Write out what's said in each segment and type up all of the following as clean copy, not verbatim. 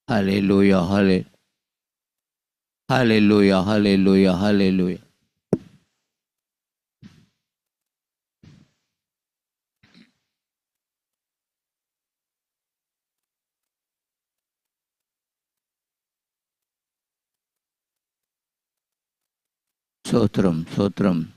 Hallelujah, hallelujah, hallelujah, hallelujah. Sotram, Sotram.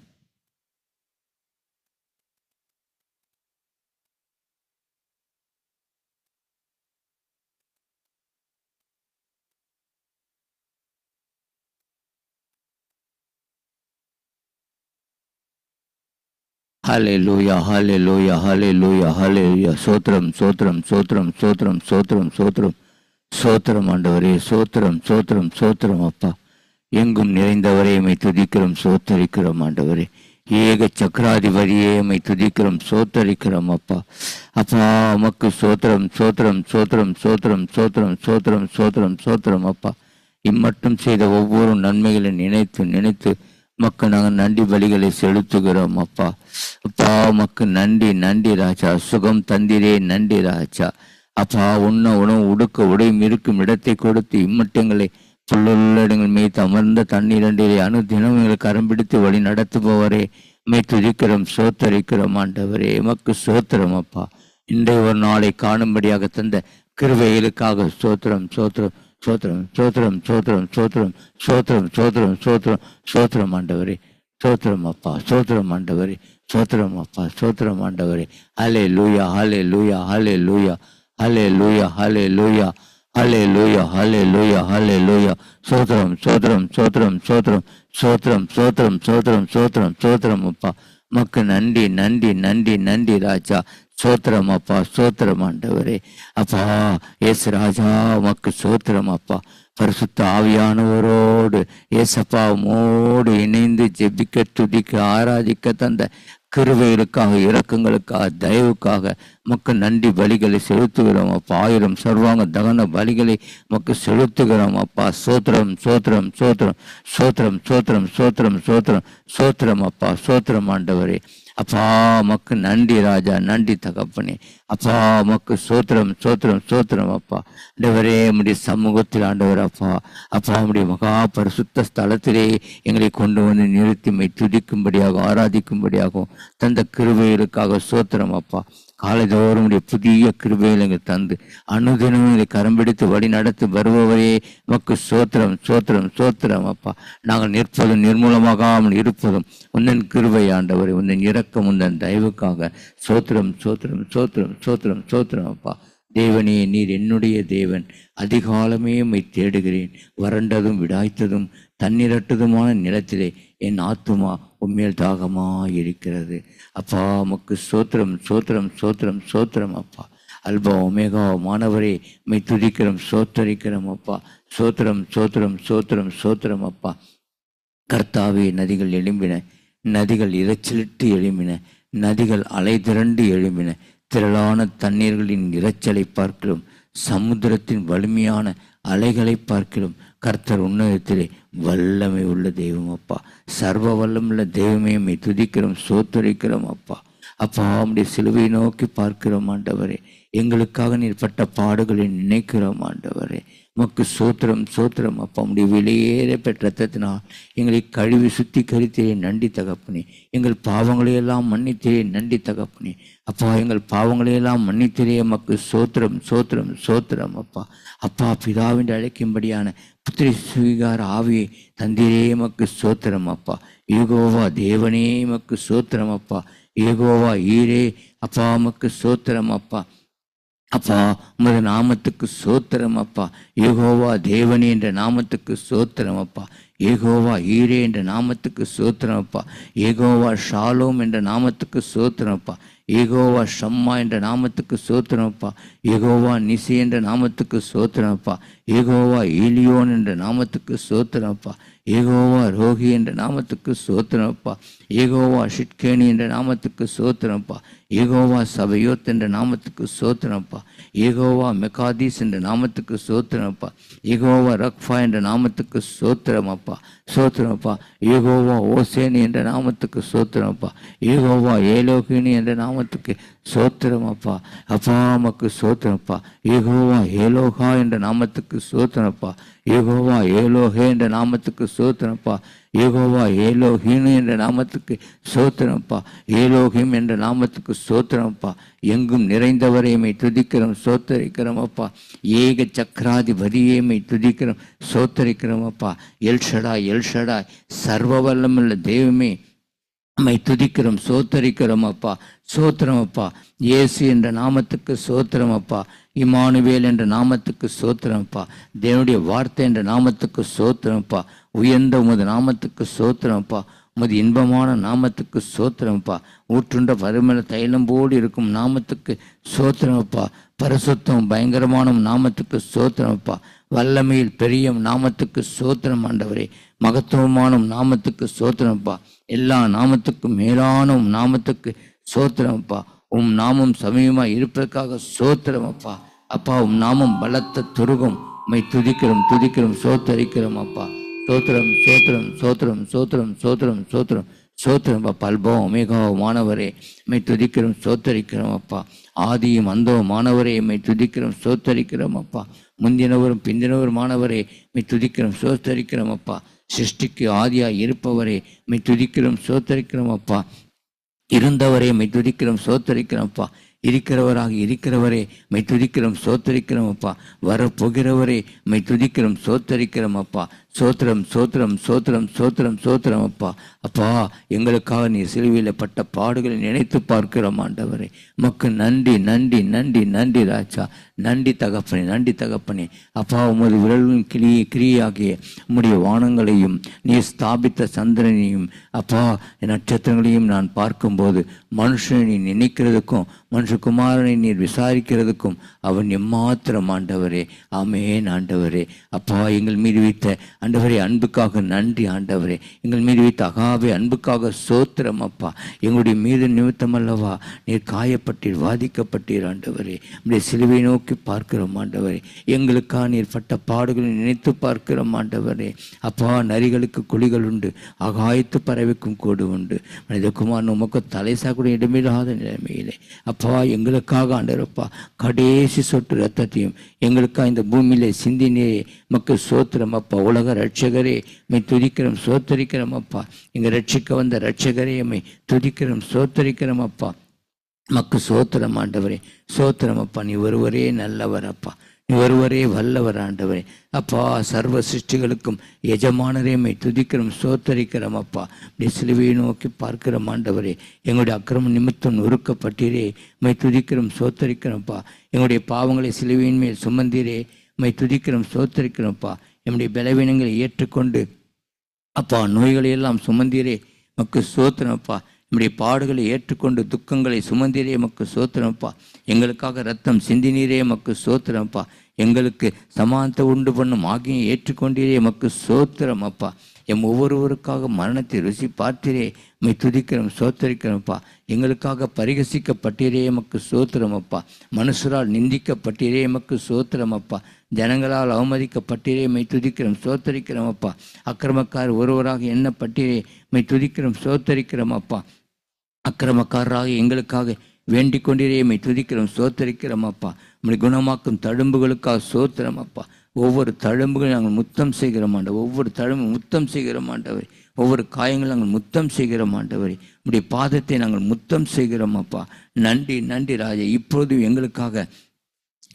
Hallelujah, hallelujah, hallelujah, hallelujah. Sotram, Sotram, Sotram, Sotram, Sotram, Sotram. சோத்திரம் ஆண்டவரே, சோத்திரம், சோத்திரம், சோத்திரம் அப்பா. எங்கும் நிறைந்தவரே எம்மை துதிக்கிறோம், சோத்தரிக்கிறோம் ஆண்டவரே. ஏக சக்கராதிபதியே எம்மை துதிக்கிறோம், சோத்தரிக்கிறோம் அப்பா. அப்பா உமக்கு சோத்திரம், சோத்திரம், சோத்திரம், சோத்திரம், சோத்திரம், சோத்திரம், சோத்திரம், சோத்திரம் அப்பா. இம்மட்டும் செய்த ஒவ்வொரு நன்மைகளை நினைத்து நினைத்து உமக்கு நாங்கள் நன்றி பலிகளை செலுத்துகிறோம் அப்பா. அப்பா உமக்கு நன்றி, நன்றி ராஜா. சுகம் தந்திரே, நன்றி ராஜா. அப்பா உண்ண உணவு உடுக்க உடையும் இருக்கும் இடத்தை கொடுத்து இம்மட்டங்களை புல்லுள்ள இடங்கள் மேய்த்து அமர்ந்த தண்ணீரண்டிலே அனுதினம் எங்களை கரம் பிடித்து வழி நடத்துபவரே மே துதிக்கிறோம், சோத்தரிக்கிறோம் ஆண்டவரே. எமக்கு சோத்திரம் அப்பா. இன்றைய ஒரு நாளை காணும்படியாக தந்த கிருபைகளுக்காக சோத்திரம், சோத்திரம், சோத்திரம், சோத்திரம், சோத்திரம், சோத்திரம், சோத்திரம், சோத்திரம், சோத்திரம், சோத்திரம் ஆண்டவரே. சோத்திரம் அப்பா, சோத்திரம் ஆண்டவரே, சோத்திரம் அப்பா, சோத்திரம் ஆண்டவரே. ஹலே லூயா, ஹலே லூயா, ஹலே லூயா, ஹல்லேலூயா, ஹல்லேலூயா, ஹல்லேலூயா, ஹல்லேலூயா, ஹல்லேலூயா. சோத்திரம், சோத்திரம், சோத்திரம், சோத்திரம், சோத்திரம், சோத்திரம், சோத்திரம், சோத்திரம், சோத்திரம் அப்பா. மக்கு நன்றி, நன்றி, நன்றி, நன்றி ராஜா. சோத்திரம் அப்பா, சோத்திரம் ஆண்டவரே. அப்பா ஏசு ராஜா மக்கு சோத்திரம் அப்பா. பரிசுத்த ஆவியானவரோடு ஏசப்பா மோடு இணைந்து ஜெபிக்க துதிக்க ஆராதிக்க தந்த கிருபைகளுக்காக, இரக்கங்களுக்காக, தயவுக்காக மக்கள் நன்றி பலிகளை செலுத்துகிறோம் அப்பா. 1000 சர்வாங்க தகன பலிகளை மக்கள் செலுத்துகிறோம் அப்பா. சோத்திரம், சோத்திரம், சோத்திரம், சோத்திரம், சோத்திரம், சோத்திரம், சோத்திரம், சோத்திரம் அப்பா. சோத்திரம் ஆண்டவரே. அப்பா மக்கு நன்றி ராஜா, நன்றி தகப்பனே. அப்பா மக்கு சோத்திரம், சோத்திரம், சோத்திரம் அப்பா. ஆண்டவரே நம்முடைய சமூகத்தில் ஆண்டவர் அப்பா, அப்பா நம்முடைய மகா பரிசுத்த ஸ்தலத்திலே எங்களை கொண்டு வந்து நிறுத்தி துதிக்கும்படியாக ஆராதிக்கும்படியாகவும் தந்த கிருபைகளுக்காக சோத்திரம் அப்பா. காலைதோறும் புதிய கிருபைகளை எங்கள் தந்து அனுதினமும் இதை கரம்பிடித்து வழி நடத்தி வருபவரே மக்கு சோத்திரம், சோத்திரம், சோத்திரம் அப்பா. நாங்கள் நிற்பதும் நிர்மூலமாகாமல் இருப்பதும் உந்தன் கிருபை ஆண்டவரே, உந்தன் இரக்கம், உந்தன் தயவுக்காக சோத்திரம், சோத்திரம், சோத்திரம், சோத்திரம், சோத்திரம் அப்பா. தேவனே நீர் என்னுடைய தேவன், அதிகாலமே உம்மை தேடுகிறேன். வறண்டதும் விடாய்த்ததும் தண்ணீரட்டதுமான நிலத்திலே என் ஆத்துமா உண்மையில் தாகமாயிருக்கிறது அப்பா. உமக்கு சோத்திரம், சோத்திரம், சோத்திரம், சோத்திரம் அப்பா. அல்பா ஒமேகா மாணவரே மை துதிக்கிறோம், சோத்தரிக்கிறோம் அப்பா. சோத்திரம், சோத்திரம், சோத்திரம், சோத்திரம் அப்பா. கர்த்தாவே நதிகள் எழும்பின, நதிகள் இரைச்சலிட்டு எழும்பின, நதிகள் அலை திரண்டு எழும்பின. திரளான தண்ணீர்களின் இரைச்சலை பார்க்கிறோம், சமுத்திரத்தின் வலிமையான அலைகளை பார்க்கிறோம். கர்த்தர் உன்னதத்திலே வல்லமை உள்ள தெய்வம் அப்பா. சர்வ வல்லமுள்ள தெய்வமே மை துதிக்கிறோம், சோத்தரிக்கிறோம் அப்பா. அப்பா நம்முடைய சிலுவையை நோக்கி பார்க்கிறோம் ஆண்டவரே. எங்களுக்காக நீர் பட்ட பாடுகளை நினைக்கிறோம் ஆண்டவரே. உமக்கு சோத்திரம், சோத்திரம் அப்பா. நம்முடைய வெளியேற பெற்ற ரத்தத்தினால் எங்களை கழுவி சுத்திகரித்தே நன்றி தகப்பனே. எங்கள் பாவங்களையெல்லாம் மன்னித்தே நன்றி தகப்பனே. அப்பா எங்கள் பாவங்களையெல்லாம் மன்னித்திரே எமக்கு சோத்திரம், சோத்திரம், சோத்திரம் அப்பா. அப்பா பிதாவின் அழைக்கும்படியான புத்திரி சுவீகார ஆவியை தந்திரே எமக்கு சோத்திரம் அப்பா. யெகோவா தேவனே எமக்கு சோத்திரம் அப்பா. யெகோவா ஈரே அப்பா எமக்கு சோத்திரம் அப்பா. அப்பா உமது நாமத்துக்கு சோத்திரம் அப்பா. யெகோவா தேவனே என்ற நாமத்துக்கு சோத்திரம் அப்பா. யெகோவா ஈரே என்ற நாமத்துக்கு சோத்திரம் அப்பா. யெகோவா ஷாலோம் என்ற நாமத்துக்கு சோத்திரம் அப்பா. யெகோவா ஷம்மா என்ற நாமத்துக்கு சோத்திரம் அப்பா. யெகோவா நிசி என்ற நாமத்துக்கு சோத்திரம் அப்பா. யெகோவா ஈலியோன் என்ற நாமத்துக்கு சோத்திரம் அப்பா. யெகோவா ரோகி என்ற நாமத்துக்கு சோத்திரம் அப்பா. யெகோவா ஷிட்கேனி என்ற நாமத்துக்கு சோத்திரம் அப்பா. யெகோவா சபையோத் என்ற நாமத்துக்கு சோத்திரம் அப்பா. யெகோவா மெகாதீஸ் என்ற நாமத்துக்கு சோத்திரம் அப்பா. யெகோவா ரக்ஃபா என்ற நாமத்துக்கு சோத்திரம் அப்பா. சோத்திரம் அப்பா. யெகோவா ஓசேனி என்ற நாமத்துக்கு சோத்திரம் அப்பா. யெகோவா ஏலோகினி என்ற நாமத்துக்கு சோத்திரம் அப்பா. அப்பா உமக்கு சோத்திரப்பா. யெகோவா ஏலோகா என்ற நாமத்துக்கு சோத்திரப்பா. யெகோவா ஏலோகே என்ற நாமத்துக்கு சோத்திரப்பா. யெகோவா ஏலோஹீனு என்ற நாமத்துக்கு சோத்திரப்பா. ஏலோகிம் என்ற நாமத்துக்கு சோத்திரப்பா. எங்கும் நிறைந்தவரையுமை துதிக்கிறோம், சோத்தரிக்கிறோம் அப்பா. ஏக சக்கராதிபதியேமை துதிக்கிறோம், சோத்தரிக்கிறோம் அப்பா. எல்ஷடாய் எல்ஷடாய் சர்வ வல்லமுள்ள தெய்வமே உம்மை துதிக்கிறோம், சோத்தரிக்கிறோம் அப்பா. சோத்திரம் அப்பா. இயேசு என்ற நாமத்துக்கு சோத்திரம் அப்பா. இமானுவேல் என்ற நாமத்துக்கு சோத்திரம் அப்பா. தேவனுடைய வார்த்தை என்ற நாமத்துக்கு சோத்திரம் அப்பா. உயர்ந்த உமது நாமத்துக்கு சோத்திரம் அப்பா. உமது இன்பமான நாமத்துக்கு சோத்திரம் அப்பா. ஊற்றுண்ட பரிமள தைலம் போடு இருக்கும் நாமத்துக்கு சோத்திரம் அப்பா. பரிசுத்தம் பயங்கரமான நாமத்துக்கு சோத்திரம் அப்பா. வல்லமையில் பெரிய நாமத்துக்கு சோத்திரம் ஆண்டவரே. மகத்துவமான நாமத்துக்கு சோத்திரம்ப்பா. எல்லா நாமத்துக்கும் மேலான நாமத்துக்கு சோத்திரம்ப்பா. உம் நாமம் சமயமாய் இருப்பதற்காக சோத்திரம் அப்பா. அப்பா உம் நாமம் பலத்த துருகம். உம்மை துதிக்கிறோம் துதிக்கிறோம் சோத்தரிக்கிறோம் அப்பா. சோத்திரம் சோத்திரம் சோத்திரம் சோத்திரம் சோத்திரம் சோத்திரம் சோத்திரம் அப்பா. அல்பம் ஒமேகா மாணவரே உம்மை துதிக்கிறோம் சோத்தரிக்கிறோம் அப்பா. ஆதியும் அந்தவும் மாணவரே உம்மை துதிக்கிறோம் சோத்தரிக்கிறோம் அப்பா. முந்தினவரும் பிந்தினவரும் மாணவரே உம்மை துதிக்கிறோம் சோத்தரிக்கிறோம் அப்பா. சிருஷ்டிக்கு ஆதியாய் இருப்பவரே உம்மை துதிக்கிறோம் சோத்தரிக்கிறோம் அப்பா. இருந்தவரே உம்மை துதிக்கிறோம் சோத்தரிக்கிறோம் அப்பா. இருக்கிறவராக இருக்கிறவரே உம்மை துதிக்கிறோம் சோத்தரிக்கிறோம் அப்பா. வரப்போகிறவரே உம்மை துதிக்கிறோம் சோத்தரிக்கிறோம் அப்பா. சோத்திரம் சோத்திரம் சோத்திரம் சோத்திரம் சோத்திரம் அப்பா. அப்பா எங்களுக்காக நீ சிலுவையில் பட்ட பாடுகளை நினைத்து பார்க்கிறோம் ஆண்டவரே. உமக்கு நன்றி நன்றி நன்றி நன்றி ராஜா. நன்றி தகப்பனே நன்றி தகப்பனே. அப்பா உமது விரலின் கிரியாகிய உம்முடைய வானங்களையும் நீ ஸ்தாபித்த சந்திரனையும் அப்பா நட்சத்திரங்களையும் நான் பார்க்கும்போது மனுஷனை நினைக்கிறதுக்கும் மனுஷகுமாரனை நீர் விசாரிக்கிறதுக்கும் அவன் எம்மாத்திரம் ஆண்டவரே. ஆமென் ஆண்டவரே. அப்பா எங்கள் மீது வைத்த ஆண்டவரே அன்புக்காக நன்றி ஆண்டவரே. எங்கள் மீது வைத்த அகாவே அன்புக்காக சோத்திரம் அப்பா. எங்களுடைய மீது நிமித்தம் அல்லவா நீர் காயப்பட்டீர் வாதிக்கப்பட்டீர் ஆண்டவரே. உடைய சிலுவை நோக்கி பார்க்கிறோம் ஆண்டவரே. எங்களுக்காக நீர் பட்ட பாடுகளை நினைத்து பார்க்கிறோம் ஆண்டவரே. அப்பா நரிகளுக்கு குழிகள் உண்டு, ஆகாயத்து பறவைக்கும் கூடு உண்டு, மனிதகுமாரன் உமக்கு தலை சாக்கூடிய இடமில்லாத நிலைமையிலே அப்பா எங்களுக்காக ஆண்டவரப்பா கடைசி சொட்டு ரத்தத்தையும் எங்களுக்காக இந்த பூமியிலே சிந்தினே மக்கு சோத்திரம் அப்பா. உலக ரட்சகரே மை துதிக்கிறோம் சோத்தரிக்கிறோம் அப்பா. இங்கே ரட்சிக்க வந்த ரட்சகரே மை துதிக்கிறோம் சோத்தரிக்கிறோம் அப்பா. மக்கு சோத்திரம் ஆண்டவரே. சோத்திரம் அப்பா. நீ ஒருவரே நல்லவர் அப்பா. நீ ஒருவரே வல்லவர் ஆண்டவரே. அப்பா சர்வ சிருஷ்டிகளுக்கும் எஜமானரே மை துதிக்கிறோம் சோத்தரிக்கிறோம் அப்பா. நீ சிலுவையை நோக்கி பார்க்கிறோம் ஆண்டவரே. எங்களுடைய அக்கிரம நிமித்தம் நொறுக்கப்பட்டீரே மை துதிக்கிறோம் சோத்தரிக்கிறோம்ப்பா. எங்களுடைய பாவங்களை சிலுவையின் மேல் சுமந்தீரே மை துதிக்கிறோம் சோத்தரிக்கிறோம்ப்பா. என்னுடைய பலவீனங்களை ஏற்றுக்கொண்டு அப்பா நோய்களை எல்லாம் சுமந்தீரே மக்கு சோத்திரம்ப்பா. நம்முடைய பாடுகளை ஏற்றுக்கொண்டு துக்கங்களை சுமந்தீரே மக்கு சோத்திரம்ப்பா. எங்களுக்காக ரத்தம் சிந்தினீரே மக்கு சோத்திரம்ப்பா. எங்களுக்கு சமானத்தை உண்டு பண்ணும் ஆகியை ஏற்றுக்கொண்டீரே மக்கு சோத்திரம் அப்பா. எம் ஒவ்வொருவருக்காக மரணத்தை ருசி பார்த்தீரே மை துதிக்கிறோம் சோத்தரிக்கிறோம்ப்பா. எங்களுக்காக பரிகசிக்கப்பட்டீரே மக்கு சோத்திரம் அப்பா. மனுஷரால் நிந்திக்கப்பட்டீரே மக்கு சோத்திரம் அப்பா. ஜனங்களால் அவமதிக்கப்பட்டீரே மை துதிக்கிறோம் சோத்தரிக்கிறோம் அப்பா. அக்கிரமக்கார் ஒருவராக எண்ணப்பட்டீரே மை துதிக்கிறோம் சோத்தரிக்கிறோம் அப்பா. அக்கிரமக்காரராக எங்களுக்காக வேண்டிக் கொண்டீரே மை துதிக்கிறோம் சோத்தரிக்கிறோம் அப்பா. நம்முடைய குணமாக்கும் தழும்புகளுக்காக சோத்திரம் அப்பா. ஒவ்வொரு தழும்புகளும் நாங்கள் முத்தம் செய்கிறோம் ஆண்டவர். ஒவ்வொரு தழும்பு முத்தம் செய்கிறோம் ஆண்டவர். ஒவ்வொரு காயங்களும் நாங்கள் முத்தம் செய்கிறோம் ஆண்டவர். நம்முடைய பாதத்தை நாங்கள் முத்தம் செய்கிறோம் அப்பா. நன்றி நன்றி ராஜா. இப்பொழுது எங்களுக்காக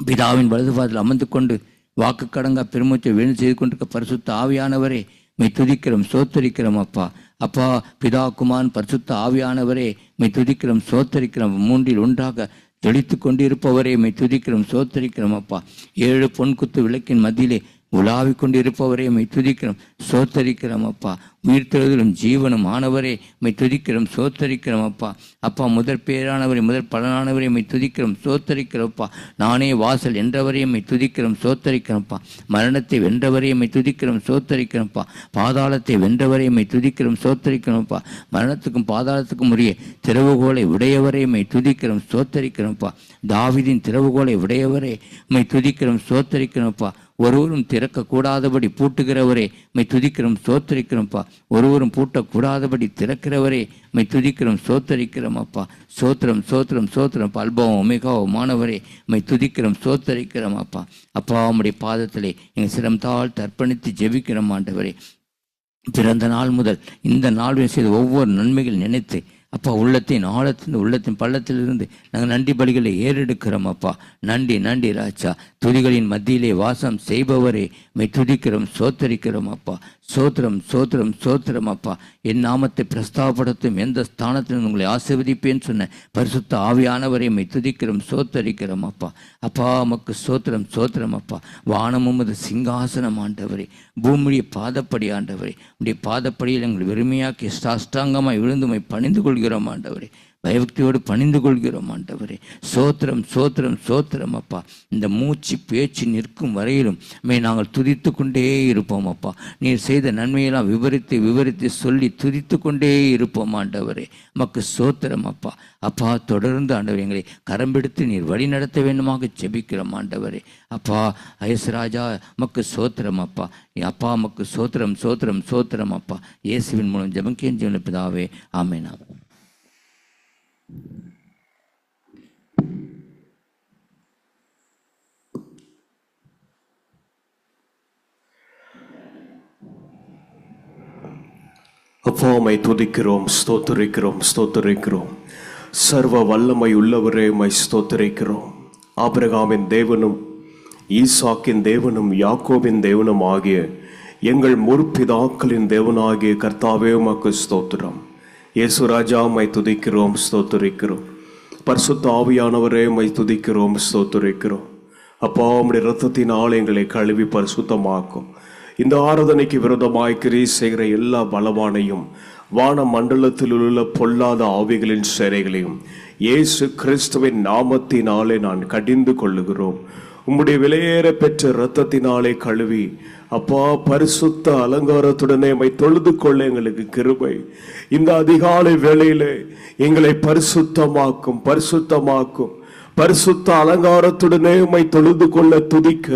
பிதாவின் வலதுபாதத்தில் அமர்ந்து கொண்டு வாக்கு கடங்கா பெருமூச்சை வேண்டு செய்து கொண்டிருக்க பரிசுத்த ஆவியானவரே மை துதிக்கிறோம் சோத்தரிக்கிறோம் அப்பா. அப்பா பிதா குமாரன் பரிசுத்த ஆவியானவரே மை துதிக்கிறோம் சோத்தரிக்கிறோம். மூன்றில் ஒன்றாக தெளித்து கொண்டிருப்பவரே மை துதிக்கிறோம் சோத்தரிக்கிறோம் அப்பா. 7 பொன்குத்து விளக்கின் மத்தியிலே உலாவிக் கொண்டிருப்பவரே மை துதிக்கிறோம் சோத்தரிக்கிறோம் அப்பா. உயிர்த்தெழுதலும் ஜீவனும் ஆனவரே மை துதிக்கிறோம் சோத்தரிக்கிறோம் அப்பா. அப்பா முதற் பேரானவரே முதற் பலனானவரே மை துதிக்கிறோம் சோத்தரிக்கிறோம்ப்பா. நானே வாசல் என்றவரே மை துதிக்கிறோம் சோத்தரிக்கிறோம்ப்பா. மரணத்தை வென்றவரே மை துதிக்கிறோம் சோத்தரிக்கிறோம்ப்பா. பாதாளத்தை வென்றவரே மை துதிக்கிறோம் சோத்தரிக்கிறோம்ப்பா. மரணத்துக்கும் பாதாளத்துக்கும் உரிய திறவுகோலை உடையவரே மை துதிக்கிறோம் சோத்தரிக்கிறோம்ப்பா. தாவீதின் திறவுகோலை உடையவரே மை துதிக்கிறோம் சோத்தரிக்கிறோம்ப்பா. ஒருவரும் திறக்கக்கூடாதபடி பூட்டுகிறவரே மை துதிக்கிறோம் சோத்தரிக்கிறோம்ப்பா. ஒருவரும் பூட்டக்கூடாதபடி திறக்கிறவரே மை துதிக்கிறோம், சோத்தரிக்கிறோம் அப்பா. சோத்திரம் சோத்திரம் சோத்திரம் அல்பாவும் ஒமேகாவும் மாணவரே மை துதிக்கிறோம், சோத்தரிக்கிறோம் அப்பா. அப்பா உம்முடைய பாதத்திலே எங்கள் சிரம் தாழ்த்தி அர்ப்பணித்து ஜெபிக்கிறோம் ஆண்டவரே. பிறந்த நாள் முதல் இந்த நாள் செய்த ஒவ்வொரு நன்மைகள் நினைத்து அப்பா உள்ளத்தின் ஆழத்தின் உள்ளத்தின் பள்ளத்திலிருந்து நாங்கள் நன்றி பலிகளை ஏறெடுக்கிறோம் அப்பா. நன்றி நன்றி ராஜா. துதிகளின் மத்தியிலே வாசம் செய்பவரே மை துதிக்கிறோம், சோத்தரிக்கிறோம் அப்பா. சோத்திரம் சோத்திரம் சோத்திரம் அப்பா. என் நாமத்தை பிரஸ்தாபப்படுத்தும் எந்த ஸ்தானத்திலும் உங்களை ஆசீர்வதிப்பேன்னு சொன்ன பரிசுத்த ஆவியானவரை மை துதிக்கிறோம், சோத்தரிக்கிறோம் அப்பா. அப்பா உமக்கு சோத்திரம் சோத்திரம் அப்பா. வானமும் அது சிங்காசனம் ஆண்டவரே, பூமியுடைய பாதப்படி ஆண்டவரே. உடைய பாதப்படியில் எங்கள் வெறுமையாக்கி சாஷ்டாங்கமாய் விழுந்துமை பணிந்து கொள்கிறோம் ஆண்டவரே. பயபக்தியோடு பணிந்து கொள்கிறோம் ஆண்டவரே. சோத்திரம் சோத்திரம் சோத்திரம் அப்பா. இந்த மூச்சு பேச்சு நிற்கும் வரையிலும் நாங்கள் துதித்து கொண்டே இருப்போம் அப்பா. நீர் செய்த நன்மையெல்லாம் விவரித்து விவரித்து சொல்லி துதித்து கொண்டே இருப்போம் ஆண்டவரே. மக்கு சோத்திரம் அப்பா. அப்பா தொடர்ந்து ஆண்டவர் எங்களை கரம்பெடுத்து நீர் வழி நடத்த வேண்டுமாக ஜெபிக்கிறோம் ஆண்டவரே. அப்பா ஐயசராஜா மக்கு சோத்திரம் அப்பா. அப்பா மக்கு சோத்திரம் சோத்திரம் சோத்திரம் அப்பா. இயேசுவின் மூலம் ஜெபம் ஜீவன பிதாவே, ஆமென். அப்பாவை துதிக்கிறோம், ஸ்தோத்திரிக்கிறோம் ஸ்தோத்திரிக்கிறோம். சர்வ வல்லமை உள்ளவரே மை ஸ்தோத்திரிக்கிறோம். ஆபிரகாமின் தேவனும் ஈசாக்கின் தேவனும் யாக்கோபின் தேவனும் ஆகிய எங்கள் முற்பிதாக்களின் தேவனாகிய கர்த்தாவே உமக்கு ஸ்தோத்திரம். இயேசு ராஜா மை துதிக்கிறோம், ஸ்தோத்திரிக்கிறோம். பரிசுத்த ஆவியானவரே மை துதிக்கிறோம், ஸ்தோத்திரிக்கிறோம். அப்பா உம்முடைய இரத்தத்தினால் எங்களை கழுவி பரிசுத்தமாக்கும். இந்த ஆராதனைக்கு விரோதமாய் கிரியை செய்கிற எல்லா பலவானையும் வான மண்டலத்தில் உள்ள பொல்லாத ஆவிகளின் சிறைகளையும் இயேசு கிறிஸ்துவின் நாமத்தினாலே நான் கடிந்து கொள்ளுகிறோம். உம்முடைய விலையேற பெற்ற இரத்தத்தினாலே கழுவி அப்பா பரிசுத்த அலங்காரத்துடனே மை தொழுது கொள்ள எங்களுக்கு கிருபை. இந்த அதிகாலை வேளையிலே எங்களை பரிசுத்தமாக்கும் பரிசுத்தமாக்கும். பரிசுத்த அலங்காரத்துடனே மை தொழுது கொள்ள துதிக்க,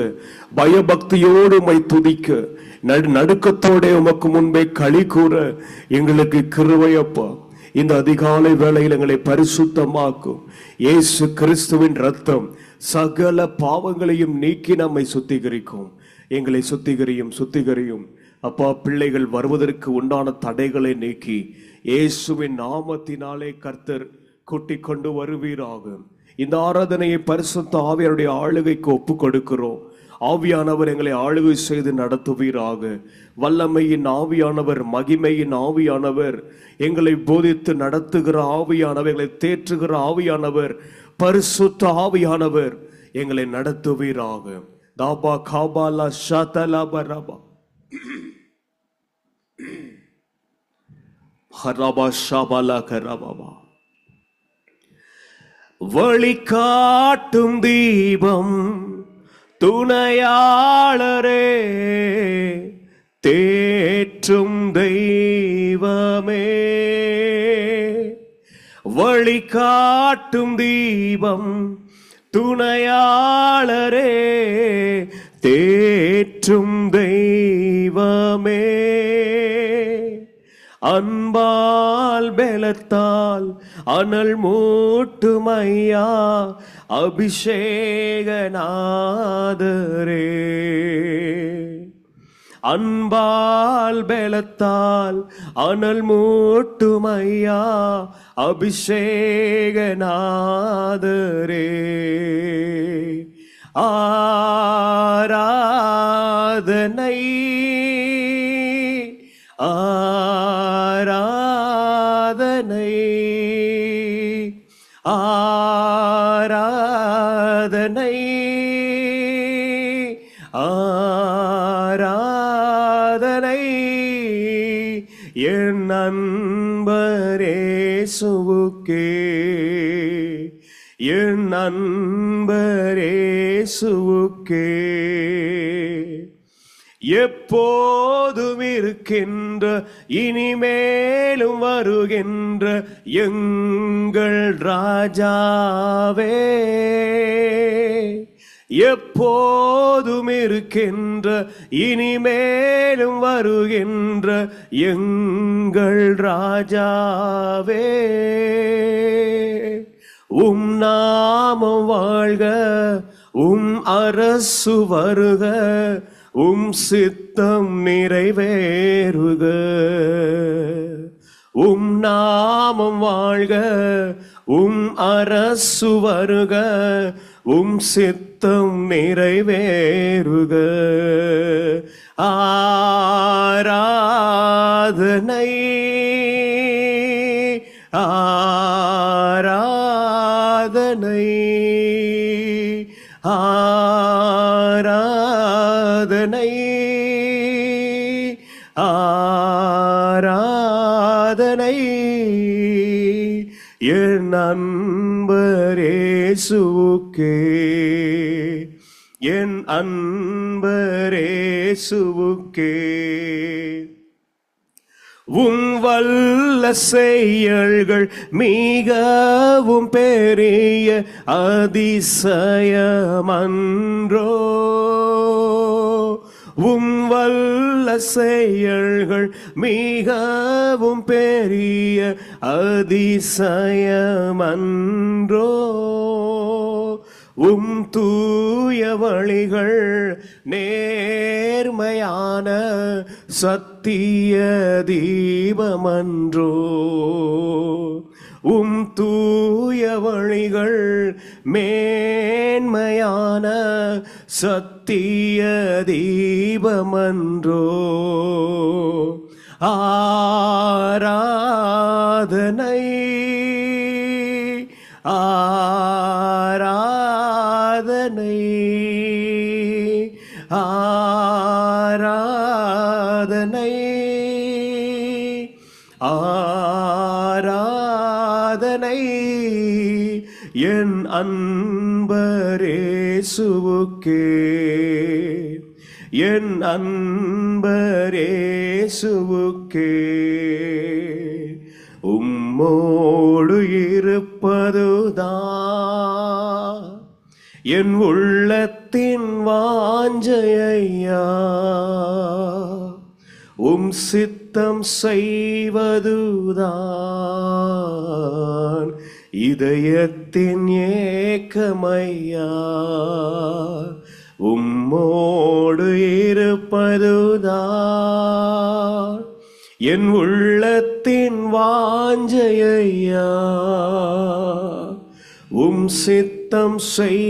பயபக்தியோடு மை துதிக்க, நடுக்கத்தோட உமக்கு முன்பே களி கூற எங்களுக்கு கிருபை அப்பா. இந்த அதிகாலை வேளையில் எங்களை பரிசுத்தமாக்கும். இயேசு கிறிஸ்துவின் ரத்தம் சகல பாவங்களையும் நீக்கி நம்மை சுத்திகரிக்கும். எங்களை சுத்திகரியும் சுத்திகரியும் அப்பா. பிள்ளைகள் வருவதற்கு உண்டான தடைகளை நீக்கி இயேசுவின் நாமத்தினாலே கர்த்தர் கூட்டிக் கொண்டு வருவீராக. இந்த ஆராதனையை பரிசுத்த ஆவியாருடைய ஆளுகைக்கு ஒப்பு கொடுக்கிறோம். ஆவியானவர் எங்களை ஆளுகை செய்து நடத்துவீராக. வல்லமையின் ஆவியானவர், மகிமையின் ஆவியானவர், எங்களை போதித்து நடத்துகிற ஆவியானவர், எங்களை தேற்றுகிற ஆவியானவர், பரிசுத்த ஆவியானவர் எங்களை நடத்துவீராக. தாபா காபாலா ஷாதலா பரபா ஹரபா ஷாபாலா கரபாபா. வழிகாட்டும் தீபம் துணையாளரே, தேற்றும் தெய்வமே. வழிகாட்டும் தீபம் துணையாளரே, தேற்றும் தெய்வமே. அன்பால் பலத்தால் அனல் மூட்டுமையா அபிஷேகநாதரே. அன்பால் பலத்தால் அனல் மூட்டுமையா அபிஷேகநாதரே. ஆராதனை ஆராதனை ஆராதனை ஆராதனை என் அன்பரேசுவுக்கே, என் அன்பரேசுவுக்கே. எப்போதும் இருக்கின்ற இனிமேலும் வருகின்ற எங்கள் ராஜாவே, எப்போதும் இருக்கின்ற இனிமேலும் வருகின்ற எங்கள் ராஜாவே, உம் நாமம் வாழ்க, உம் அரசு வருக, உம் சித்தம் நிறைவேறுக. உம் நாமம் வாழ்க, உம் அரசு வருக, உம் சித்தம் நிறைவேறுக. ஆராதனை ஆராதனை ஆராதனை ஆராதனை என் அன்பர் இயேசுவுக்கே, என் அன்பர் இயேசுவுக்கே. உம் வல்ல செயல்கள் மிகவும் பெரிய அதிசயமன்றோ, உம் வல்ல செயல்கள் மிகவும் பெரிய அதிசயமன்றோ. உம் தூய வழிகள் நேர்மையான சத்திய தீபமன்றோ, உம் தூய வழிகள் மேன்மையான சத்திய தீபமன்றோ. ஆராதனை ஆராதனை ஆராதனை ஆராதனை என் அன்பர் இயேசுவுக்கே, என் அன்பர் இயேசுவுக்கே. உம்மோடு இருப்பதுதான் என் உள்ளத்தின் வாஞ்சையா, உம் சித்தம் செய்வதுதான் இதயத்தின் ஏக்கமையா. உம்மோடு இருப்பதுதான் என் உள்ளத்தின் வாஞ்சையா, உம் சித்தம் செய்வதுதான்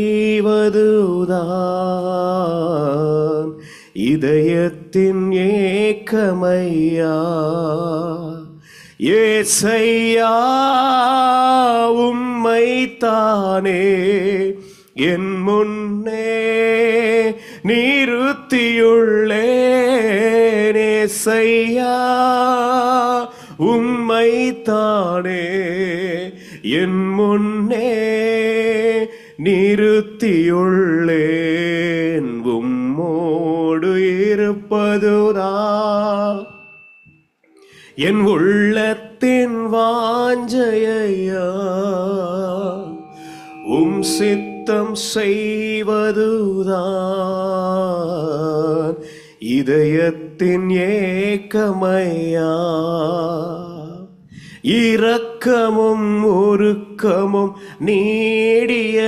இதயத்தின் ஏக்கமையா. ஏசையா உம்மைத்தானே என் முன்னே நிறுத்தியுள்ளேன். ஏசையா உம்மைத்தானே என் முன்னே நிறுத்தியுள்ளேன். உம்மோடு இருப்பதுதான் என் உள்ளத்தின் வாஞ்சையா, உம் சித்தம் செய்வதுதான் இதயத்தின் ஏக்கமையா. இரக்கமும் ஒருக்கமும் நீடிய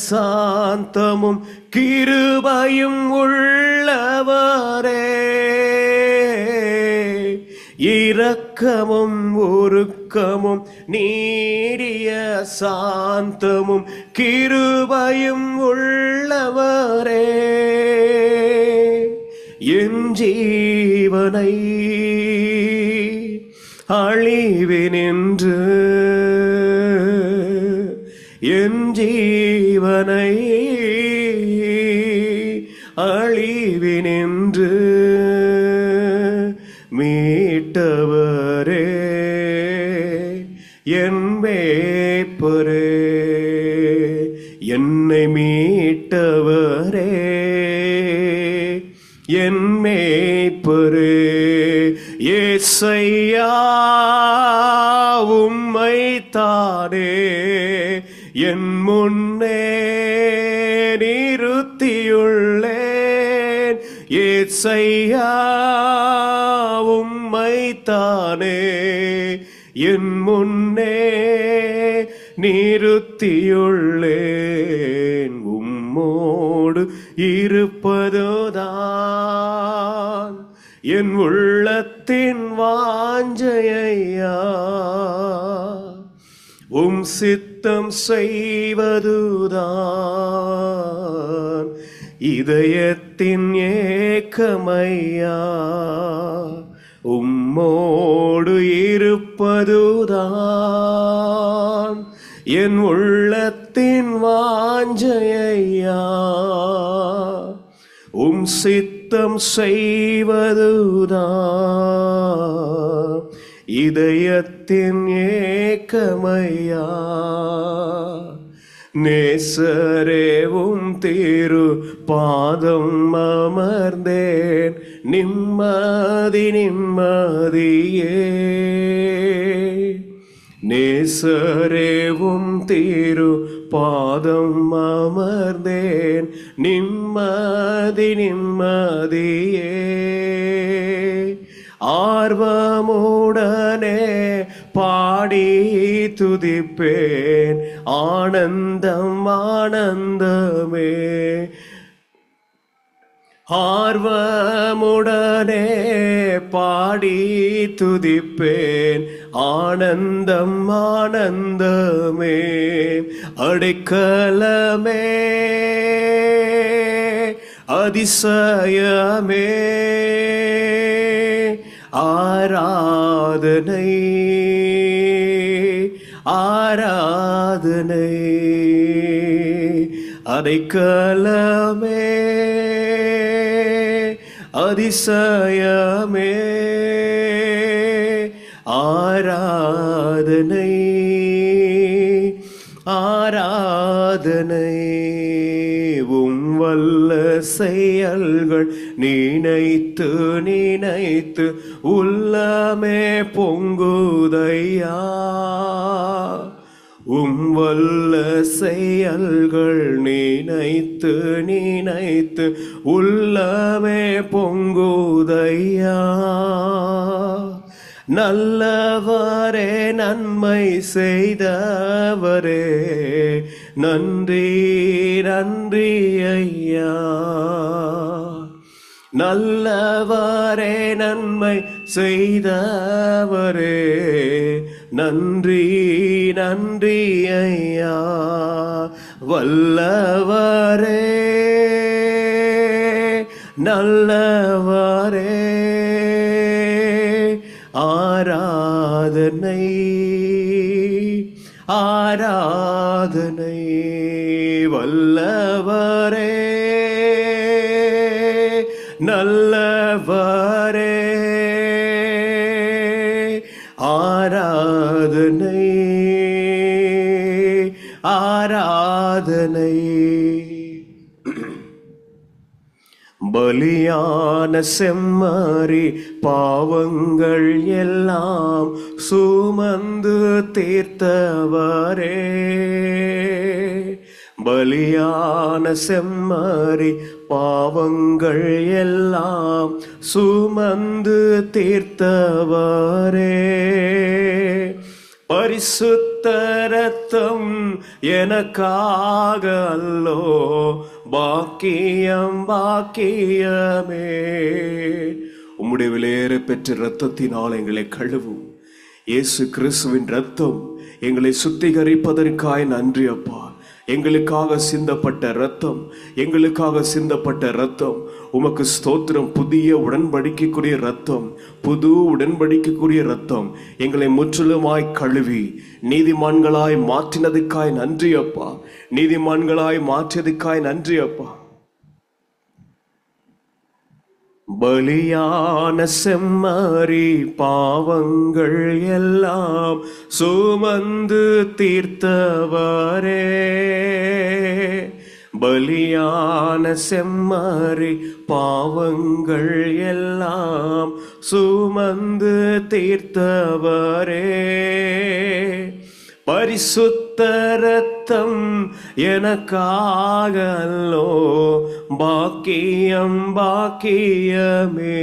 சாந்தமும் கிருபையும் உள்ளவரே, இரக்கமும் ஒருக்கமும் நீடிய சாந்தமும் கிருபையும் உள்ளவரே. என் ஜீவனை அழிவினின்று, என் ஜீவனை அழிவினின்று மீட்டவரே, என் மேய்ப்பரே, என்னை மீட்டவரே, என் மேய்ப்பரே. ஏசையா உம்மைத்தானே என் முன்னே நிறுத்தி ஏசையா உம்மைத்தானே என் முன்னே நிறுத்தியுள்ளேன். உம்மோடு இருப்பதுதான் என் உள்ளத்தின் வாஞ்சையா. உம் சித்தம் செய்வதுதான் இதயத்தின் ஏக்கமையா. உம்மோடு இருப்பதுதான் என் உள்ளத்தின் வாஞ்சையா. உம் சித்தம் செய்வதுதான் இதயத்தின் ஏக்கமையா. நேசரேவும் திரு பாதம் அமர்ந்தேன் நிம்மதி நிம்மதியே. நேசரேவும் திரு பாதம் அமர்ந்தேன் நிம்மதி நிம்மதியே. ஆர்வமுடனே பாடி துதிப்பேன் ஆனந்தம் ஆனந்தமே. ஆர்வமுடனே பாடி துதிப்பேன் ஆனந்தம் ஆனந்தமே. அடைக்கலமே அதிசயமே ஆராதனை ஆராதனை. அடைக்கலமே அதிசயமே ஆராதனை ஆராதனை. உம் வல்ல செயல்கள் நினைத்து நினைத்து உள்ளமே பொங்குதையா. உம் வல்ல செயல்கள் நினைத்து நினைத்து உள்ளமே பொங்குதையா. நல்லவரே நன்மை செய்தவரே நன்றி நன்றி ஐயா. நல்லவரே நன்மை செய்தவரே நன்றி நன்றி ஐயா. வல்லவரே நல்லவரே ஆராதனை ஆராதனை. வல்லவரே நல்லவரே ஆராதனை ஆராதனை. பலியான செம்மறி பாவங்கள் எல்லாம் சுமந்து தீர்த்தவரே. பலியான செம்மறி பாவங்கள் எல்லாம் சுமந்து தீர்த்தவரே. பரிசுத்த ரத்தம் எனக்காக அல்லோ பாக்கியம் பாக்கியமே. உம்முடைய விலையேற பெற்ற இரத்தத்தினால் எங்களை கழுவும். இயேசு கிறிஸ்துவின் ரத்தம் எங்களை சுத்திகரிப்பதற்காய் நன்றி அப்பா. எங்களுக்காக சிந்தப்பட்ட ரத்தம் எங்களுக்காக சிந்தப்பட்ட ரத்தம் உமக்கு ஸ்தோத்திரம். புதிய உடன்படிக்கைக்குரிய ரத்தம் புது உடன்படிக்கைக்குரிய ரத்தம் எங்களை முற்றிலுமாய் கழுவி நீதிமான்களாய் மாற்றினதுக்காய் நன்றி அப்பா. நீதிமான்களாய் மாற்றியதுக்காய் நன்றி அப்பா. பலியான செம்மறி பாவங்கள் எல்லாம் சுமந்து தீர்த்தவரே. பலியான செம்மறி பாவங்கள் எல்லாம் சுமந்து தீர்த்தவரே. பரிசுத்த இரத்தம் எனக்காக அல்லோ, பாக்கியம் பாக்கியமே.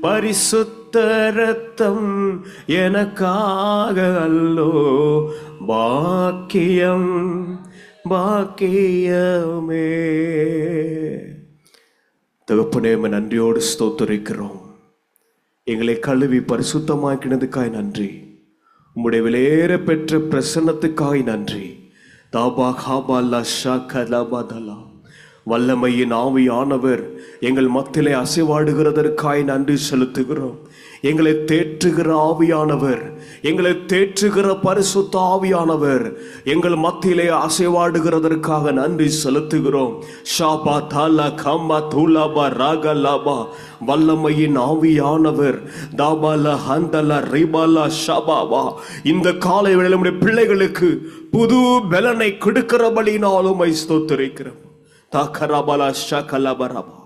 பரிசுத்த இரத்தம் எனக்காக அல்லோ, பாக்கியம் பாக்கியமே. தகப்பனே, நன்றியோடு ஸ்தோத்திரிக்கிறோம். எங்களை கழுவி பரிசுத்தமாக்கினதுக்காய் நன்றி. உம்முடைய விலையேற பெற்ற பிரசன்னத்துக்காய் நன்றி. தாபா காபாலா ஷாகலபதலா. வல்லமையின் ஆவியானவர் எங்கள் மத்தியிலே அசைவாடுகிறதற்காய் நன்றி செலுத்துகிறோம். எங்களை தேற்றுகிற ஆவியானவர், எங்களை தேற்றுகிற பரிசுத்த ஆவியானவர் எங்கள் மத்தியிலே அசைவாடுகிறதற்காக நன்றி செலுத்துகிறோம். ஷாபா தாலா கம்பா தூலாபா ராகலாபா. வல்லமையின் ஆவியானவர் தாபாலா ஹந்தலா ரிபாலா ஷபாபா இந்த காலை வேளையில் நம்முடைய பிள்ளைகளுக்கு புது பலனை கொடுக்கிறபடினாலும் ஸ்தோத்திரிக்கிறோம். தாக்கராபாலா ஷகலபரபா.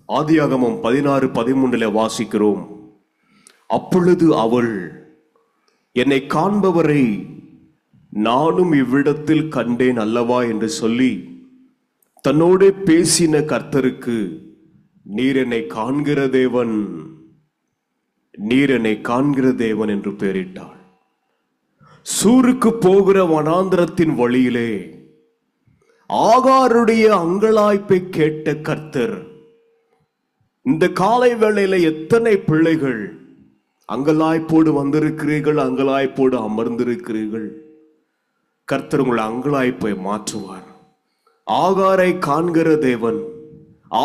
ஆதியாகமம் 16:13 வாசிக்கிறோம். அப்பொழுது அவள், என்னை காண்பவரை நானும் இவ்விடத்தில் கண்டேன் அல்லவா என்று சொல்லி தன்னோடு பேசின கர்த்தருக்கு, நீர் என்னை காண்கிற தேவன், நீர் என்னை காண்கிற தேவன் என்று பெயரிட்டாள். சூருக்கு போகிற வனாந்திரத்தின் வழியிலே ஆகாருடைய அங்கலாய்ப்பை கேட்ட கர்த்தர், இந்த காலை வேளையில எத்தனை பிள்ளைகள் அங்கலாய்ப்போடு வந்திருக்கிறீர்கள், அங்கலாய்ப்போடு அமர்ந்திருக்கிறீர்கள். கர்த்தர் உங்கள் அங்கலாய்ப்பை மாற்றுவார். ஆகாரை காண்கிற தேவன்,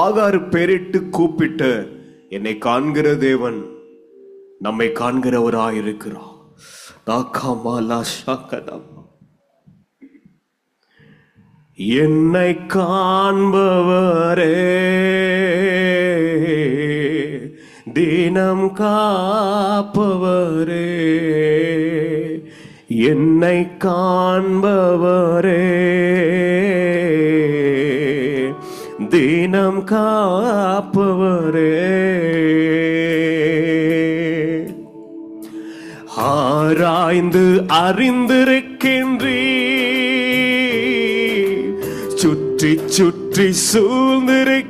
ஆகார் பெயரிட்டு கூப்பிட்ட என்னை காண்கிற தேவன் நம்மை காண்கிறவராயிருக்கிறார். என்னை காண்பவரே, தினம் காப்பவரே, என்னை காண்பவரே, தினம் காப்பவரே. ஆராய்ந்து அறிந்திருக்கின்றீர், சுற்றி சுற்றி சூழ்ந்திருக்கின்றீர்.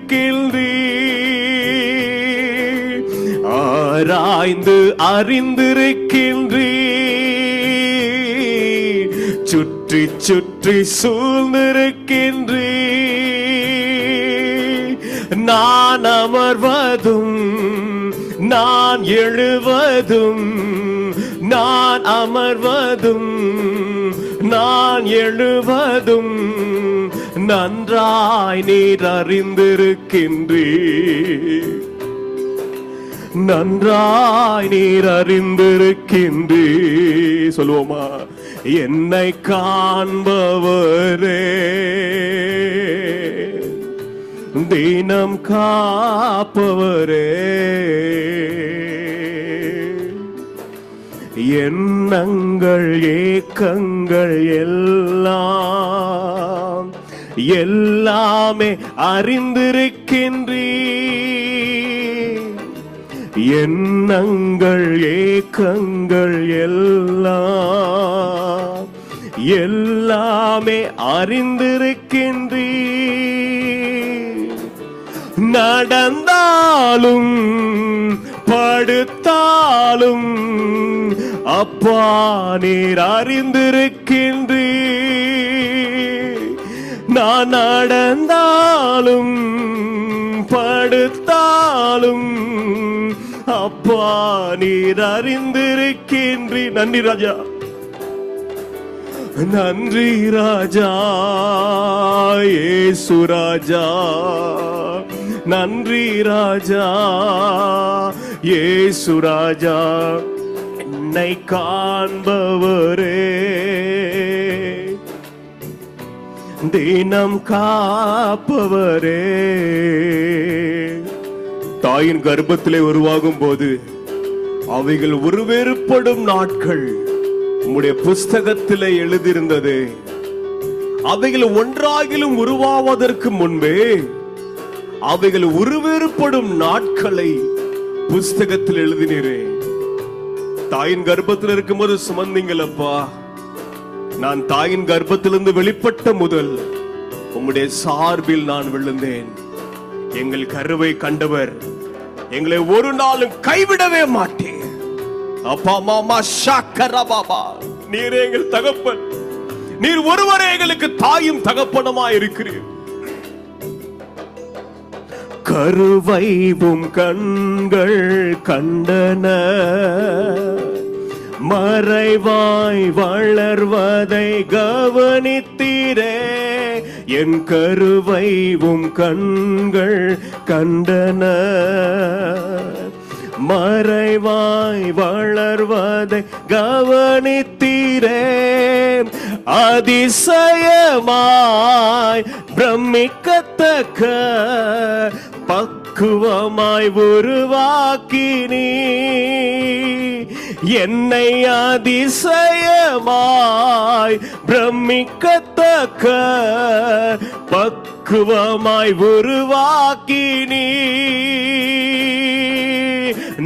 ஆராய்ந்து அறிந்திருக்கின்றீர், சுற்றி சுற்றி சூழ்ந்திருக்கின்றீர். நான் அமர்வதும் நான் எழுவதும், நான் அமர்வதும் நான் எழுவதும் நன்றாய் நீர் அறிந்திருக்கின்றீர், நன்றாய் நீர் அறிந்திருக்கின்றீர். சொல்லுவோமா? என்னை காண்பவரே, தினம் காப்பவரே, எண்ணங்கள் ஏக்கங்கள் எல்லாம் எல்லாமே அறிந்திருக்கின்றீர். எண்ணங்கள் ஏக்கங்கள் எல்லாம் எல்லாமே அறிந்திருக்கின்றீர். நடந்தாலும் படுத்தாலும் அப்பா நீர் அறிந்திருக்கின்றீர். நான் நடந்தாலும் படுத்தாலும் அப்பா நீர் அறிந்திருக்கின்றீர். நன்றி ராஜா, நன்றி ராஜா, இயேசு ராஜா, நன்றி ராஜா, இயேசு ராஜா, என்னை காண்பவரே, தினம் காப்பவரே. தாயின் கர்ப்பத்திலே உருவாகும் போது அவைகள் உருவேறுபடும் நாட்கள் உம்முடைய புஸ்தகத்திலே எழுதியிருந்தது. அவைகள் ஒன்றாகிலும் உருவாவதற்கு முன்பே அவைகள் உருவேறுபடும் நாட்களை புஸ்தகத்தில் எழுதினீரே. தாயின் கர்ப்பத்தில் இருக்கும்போது சுமந்தீங்களப்பா. நான் தாயின் கர்ப்பத்திலிருந்து வெளிப்பட்ட முதல் உம்முடைய சார்பில் நான் விழுந்தேன். எங்கள் கருவை கண்டவர் எங்களை ஒரு நாளும் கைவிடவே மாட்டேன். அப்பா மாமா ஷாக்கரா பாபா, நீரே எங்கள் தகப்பன். நீர் ஒருவரே எங்களுக்கு தாயும் தகப்பனுமா இருக்கிறீர். கருவைவும் கண்கள் கண்டன, மறைவாய் வளர்வதை கவனித்தீரே. என் கருவைவும் கண்கள் கண்டன, மறைவாய் வளர்வதை கவனித்தீரே. அதிசயமாய் பிரமிக்கத்தக்க பக்குவமாய் உருவாக்கினீ என்னை. அதிசயமாய் பிரமிக்கத்தக்க பக்குவமாய் உருவாக்கினீ.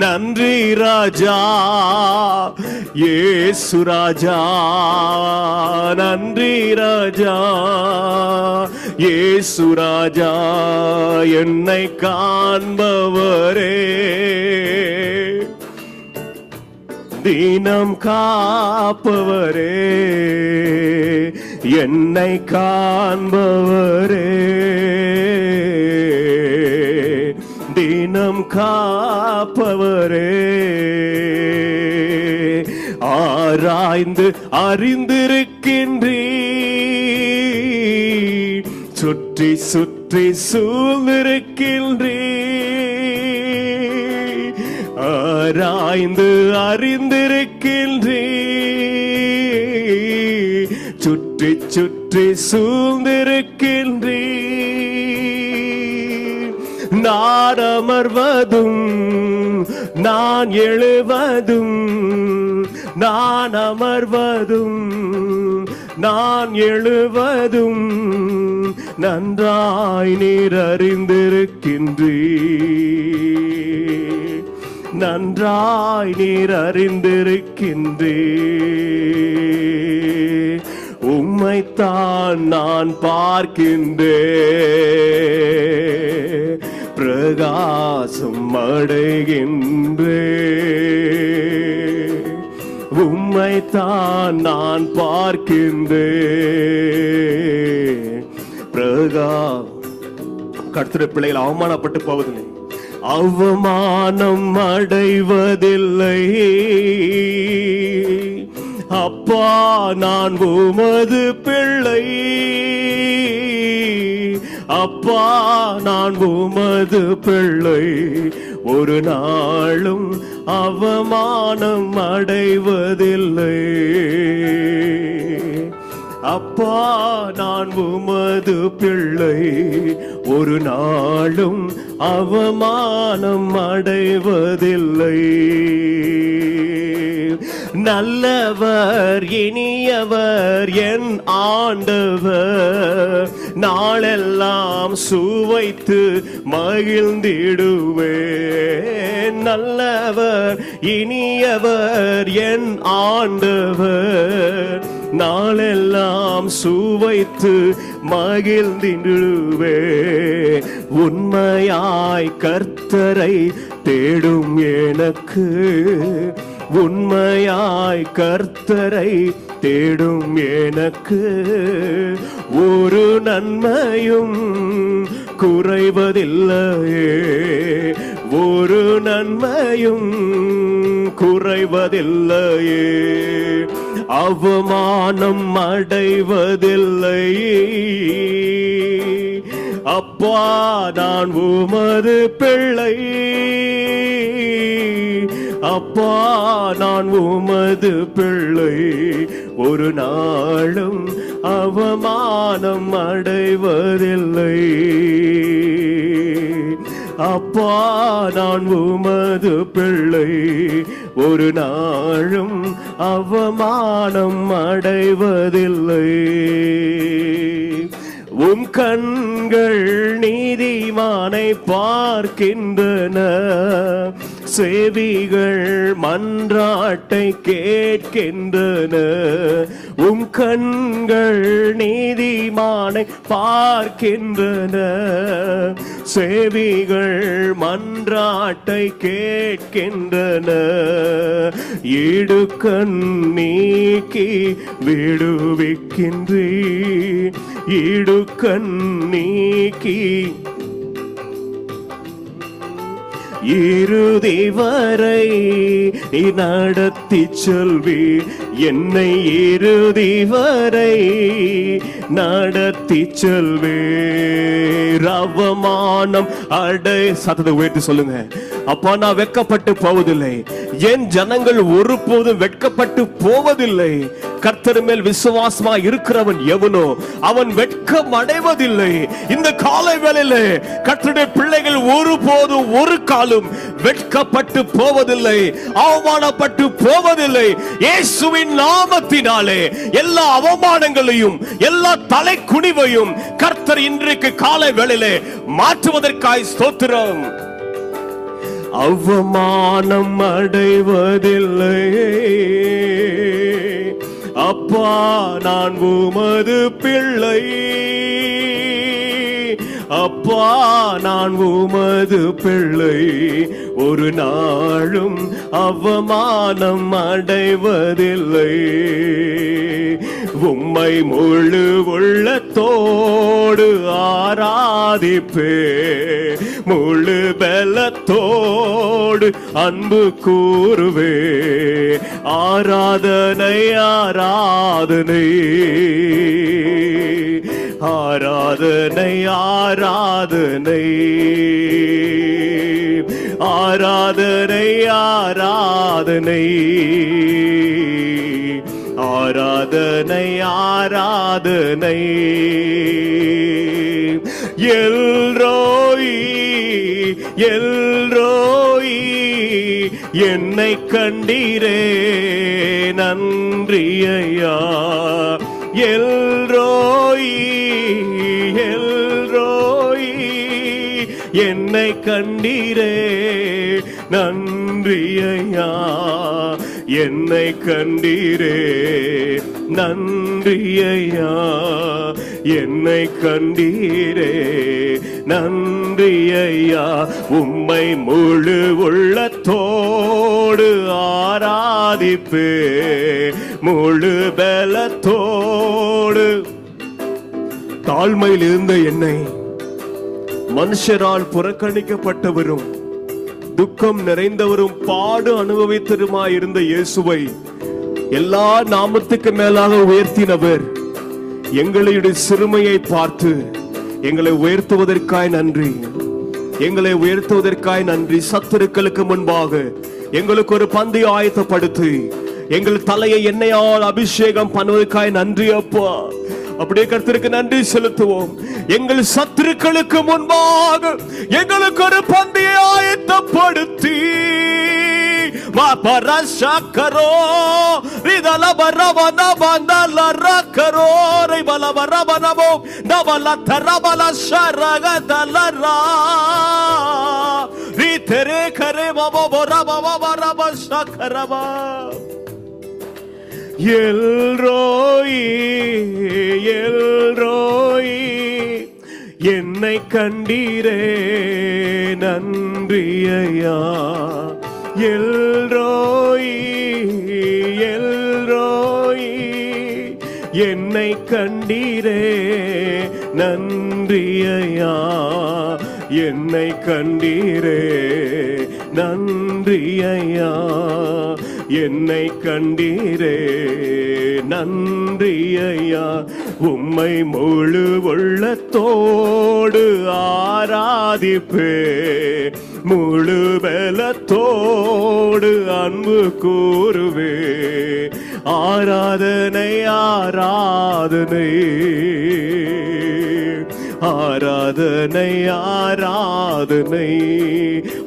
நன்றி ராஜா இயேசு ராஜா, நன்றி ராஜா இயேசு ராஜா, என்னை காண்பவரே, தினம் காப்பவரே, என்னை காண்பவரே, தினம் காப்பவரே. ஆராய்ந்து அறிந்திருக்கின்றீர், சுற்றி சுற்றி சூழ்ந்திருக்கின்றீர். ஆராய்ந்து அறிந்திருக்கின்றீர், சுற்றி சுற்றி சூழ்ந்திருக்கின்றீர். நான் அமர்வதும் நான் எழுவதும், நான் அமர்வதும் நான் எழுவதும் நன்றாய் நீர் அறிந்திருக்கின்றீர், நன்றாய் நீர் அறிந்திருக்கின்றீர். உம்மைத்தான் நான் பார்க்கின்றேன், பிரகாசம் அடைகின்றேன். உம்மைத்தான் நான் பார்க்கின்றேன், கர்த்தருடைய பிள்ளைகள் அவமானப்பட்டு போவதில்லை, அவமானம் அடைவதில்லை. அப்பா நான் உமது பிள்ளை, அப்பா நான் உமது பிள்ளை, ஒரு நாளும் அவமானம் அடைவதில்லை. அப்பா நான் உமது பிள்ளை, ஒரு நாளும் அவமானம் அடைவதில்லை. நல்லவர் இனியவர் என் ஆண்டவர், நாளெல்லாம் சுவைத்து மகிழ்ந்திடுவேன். நல்லவர் இனியவர் என் ஆண்டவர், நாளெல்லாம் சுவைத்து மகிழ்ந்திடுவேன். உண்மையாய் கர்த்தரை தேடும் எனக்கு, உண்மையாய் கர்த்தரை தேடும் எனக்கு, ஒரு நன்மையும் குறைவதில்லையே, ஒரு நன்மையும் குறைவதில்லையே. அவமானம் அடைவதில்லை. அப்பா நான் உமது பிள்ளை, அப்பா நான் உமது பிள்ளை, ஒரு நாளும் அவமானம் அடைவதில்லை. அப்பா நான் உமது பிள்ளை, ஒரு நாளும் அவமானம் அடைவதில்லை. உம் கண்கள் நீதிமானை பார்க்கின்றன, செவிகள் மன்றாட்டை கேட்கின்றன. உம் கண்கள் நீதிமானை பார்க்கின்றன, செவிகள் மன்றாட்டை கேட்கின்றன. இடுக்கண் நீக்கி விடுவிக்கின்றீ, இடுக்கண் நீக்கி இறுதி வரை நீ நடத்தி செல்வி, என்னை இறுதி வரை நடத்தி செல்வே. அவமானம் அடை சத்தத்தை உயர்த்தி சொல்லுங்க. அப்பா, நான் வெட்கப்பட்டு போவதில்லை, என் ஜனங்கள் ஒருபோதும் வெட்கப்பட்டு போவதில்லை. கர்த்தர் மேல் விசுவாசமா இருக்கிறவன் எவனோ அவன் வெட்கம் அடைவதில்லை. இந்த காலை வேளையில கர்த்தருடைய பிள்ளைகள் ஒருபோதும் ஒரு காலும் வெட்கப்பட்டு போவதில்லை, அவமானப்பட்டு போவதில்லை. இயேசுவின் நாமத்தினாலே எல்லா அவமானங்களையும் எல்லா தலை குனிவையும் கர்த்தர் இன்றைக்கு காலை வேளையிலே மாற்றுவதற்காய் ஸ்தோத்திரம். அவமானம் அடைவதில்லை அப்பா, நான் உமது பிள்ளை. அப்பா, நான் உமது பிள்ளை. ஒரு நாளும் அவமானம் அடைவதில்லை. உம்மை முழு உள்ளத்தோடு ஆராதிப்பே, முழு பலத்தோடு அன்பு கூறுவே. ஆராதனை ஆராதனை ஆராதனை ஆராதனை ஆராதனை ஆராதனை ஆராதனை ஆராதனை. எல்ரோயி எல்ரோயி என்னை கண்டீரே நன்றி ஐயா. எல்ரோயி எல்ரோயி என்னை கண்டீரே நன்றி ஐயா. என்னை கண்டீரே நன்றி ஐயா. என்னை கண்டீரே நன்றி ஐயா. உம்மை முழு உள்ளத்தோடு ஆராதிப்பே, முழு பலத்தோடு. தாழ்மையில் இருந்த என்னை மனுஷரால் புறக்கணிக்கப்பட்டவரும் துக்கம் நிறைந்தவரும் பாடு அனுபவித்தருமாயிருந்த இயேசுவை எல்லா நாமத்துக்கு மேலாக உயர்த்தினவர் எங்களுடைய சிறுமையை பார்த்து எங்களை உயர்த்துவதற்காய் நன்றி, எங்களை உயர்த்துவதற்காய் நன்றி. சத்துருக்களுக்கு முன்பாக எங்களுக்கு ஒரு பந்தை ஆயத்தப்படுத்தி எங்கள் தலையை எண்ணெயால் அபிஷேகம் பண்ணுவதற்காய் நன்றி அப்பா. அப்படியே கர்த்தருக்கு நன்றி செலுத்துவோம். எங்கள் சத்துருக்களுக்கு முன்பாக எங்களுக்கு ஒரு பந்தியை ஆயத்தப்படுத்தி வாபரஷக்கரோ ரிதலபரவன வந்தலரக்கரோ ரிபலபரவனமோ நவலதரபல ஷரகதலரா ரிதரே கரே பபபரபபரபஷக்கரபா. எல்ரோயி எல்ரோயி என்னை கண்டீரே நன்றி ஐயா. எல்ரோயி எல்ரோயி என்னை கண்டீரே நன்றி ஐயா. என்னை கண்டீரே நன்றி ஐயா. என்னை கண்டீரே நன்றி ஐயா. உம்மை முழு உள்ளத்தோடு ஆராதிப்பே, முழு பலத்தோடு அன்பு கூறுவே. ஆராதனை ஆராதனை ஆராதனை ஆராதனை ஆராதனை.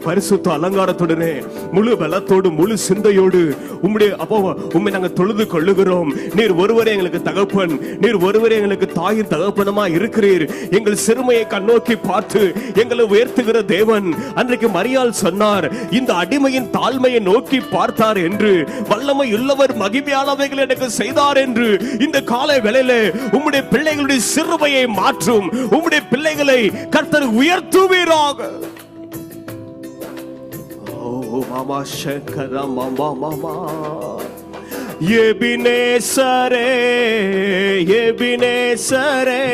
பரிசுத்த அலங்காரத்துடனே முழு பலத்தோடு முழு சிந்தையோடு உம்மை நாங்கள் தொழுது கொள்ளுகிறோம். நீர் ஒருவரே எங்களுக்கு தகப்பன், நீர் ஒருவரே எங்களுக்கு தாயின் தகப்பனமா இருக்கிறீர். எங்கள் சிறுமையை கண்ணோக்கி பார்த்து எங்களை உயர்த்துகிற தேவன். அன்றைக்கு மரியாள் சொன்னார், இந்த அடிமையின் தாழ்மையை நோக்கி பார்த்தார் என்று, வல்லமை உள்ளவர் மகிமையானவைகள் எனக்கு செய்தார் என்று. இந்த காலை வேளையிலே உம்முடைய பிள்ளைகளுடைய சிறுமையை மாற்றும். உம்முடைய பிள்ளைகளை கர்த்தர் உயர்த்துவீராக. மாமா சங்கரா மாமா மாமா எபினேசரே எபினேசரே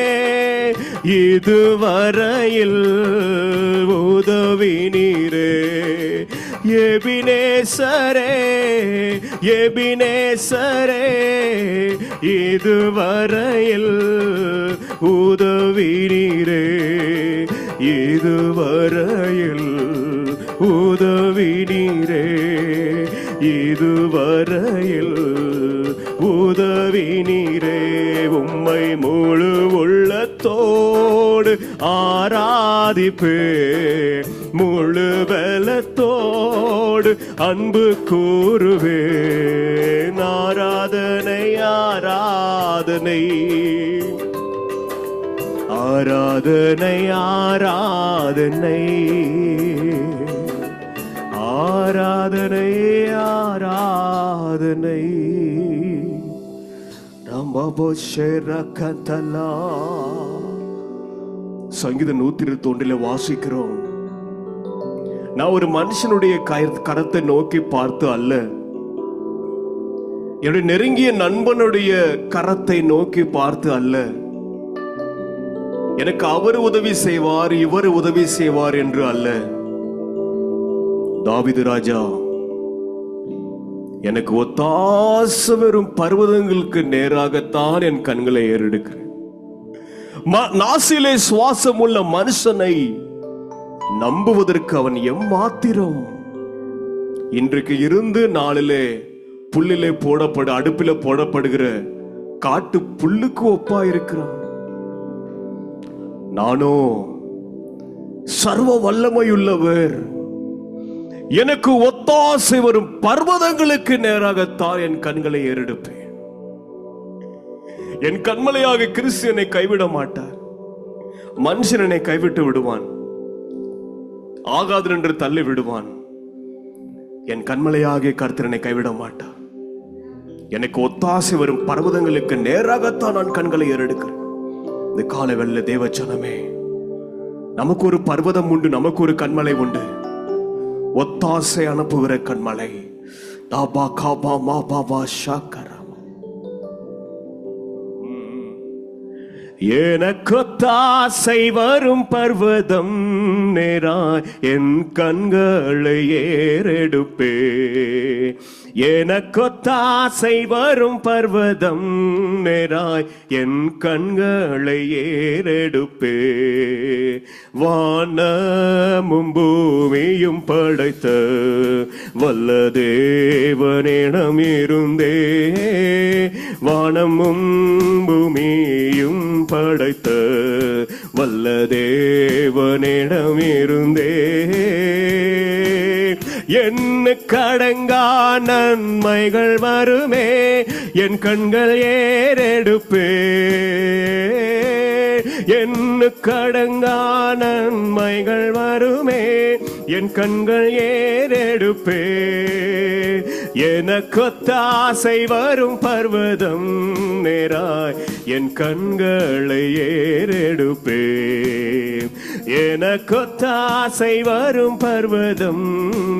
இதுவரையில் உதவி நீரே. எபினேசரே எபினேசரே இதுவரையில் உதவி நீரே. இதுவரையில் உதவி நீரே. இதுவரையில் உதவி நீரே. உம்மை முழு உள்ளத்தோடு ஆராதிப்பே, முழு பலத்தோடு அன்பு கூறுவே. ஆராதனை ஆராதனை ஆராதனை ஆராதனை ஆராதனை ஆராதனை. சங்கீதம் 121 வாசிக்கிறோம். நான் ஒரு மனுஷனுடைய கரத்தை நோக்கி பார்த்து அல்ல, என்னுடைய நெருங்கிய நண்பனுடைய கரத்தை நோக்கி பார்த்து அல்ல, எனக்கு அவர் உதவி செய்வார் இவர் உதவி செய்வார் என்று அல்ல. தாவீது ராஜா, எனக்கு ஒத்தாசை வரும் பர்வதங்களுக்கு நேராகத்தான் என் கண்களை ஏறெடுக்கிறேன். நாசிலே சுவாசம் உள்ள மனுஷனை நம்புவதற்கு அவன் எம்மாத்திரம். இன்றைக்கு இருந்து நாளிலே புல்லிலே அடுப்பில போடப்படுகிற காட்டு புல்லுக்கு ஒப்பா இருக்கிறான். நானோ சர்வ வல்லமையுள்ளவர், எனக்கு ஒத்தாசை வரும் பர்வதங்களுக்கு நேராகத்தான் என் கண்களை ஏறெடுப்பேன். என் கண்மலையாக கிறிஸ்து கைவிட மாட்டார். மனுஷனை கைவிட்டு விடுவான், ஆகாது என்று தள்ளி விடுவான். என் கண்மலையாக கர்த்தரனை கைவிட மாட்டார். எனக்கு ஒத்தாசை வரும் பர்வதங்களுக்கு நேராகத்தான் நான் கண்களை ஏறெடுக்கிறேன். இந்த காலை வெள்ள தேவச்சனமே, நமக்கு ஒரு பர்வதம் உண்டு, நமக்கு ஒரு கண்மலை உண்டு. ஒத்தாசை அனுப்புகிற கண்மலை. எனக்கொத்தாசை வரும் பர்வதம் நேராய் என் கண்களை ஏறெடுப்பே. எனக்கொத்தாசை வரும் பர்வதம் நேராய் என் கண்களை ஏறெடுப்பே. வானமும் பூமியும் படைத்த வல்ல தேவனிடம் இருந்தே, வானமும் பூமியும் படைத்த வல்ல தேவனிடம் இருந்தே, என்ன கடங்கா நன்மைகள் வருமே என் கண்கள் ஏறெடுப்பே. என்ன கடங்கா நன்மைகள் வருமே என் கண்கள் ஏறெடுப்பே. எனக்கொத்தாசை வரும் பர்வதம் நேராய் என் கண்களை ஏறெடுப்பே. எனக்கொத்தாசை வரும் பர்வதம்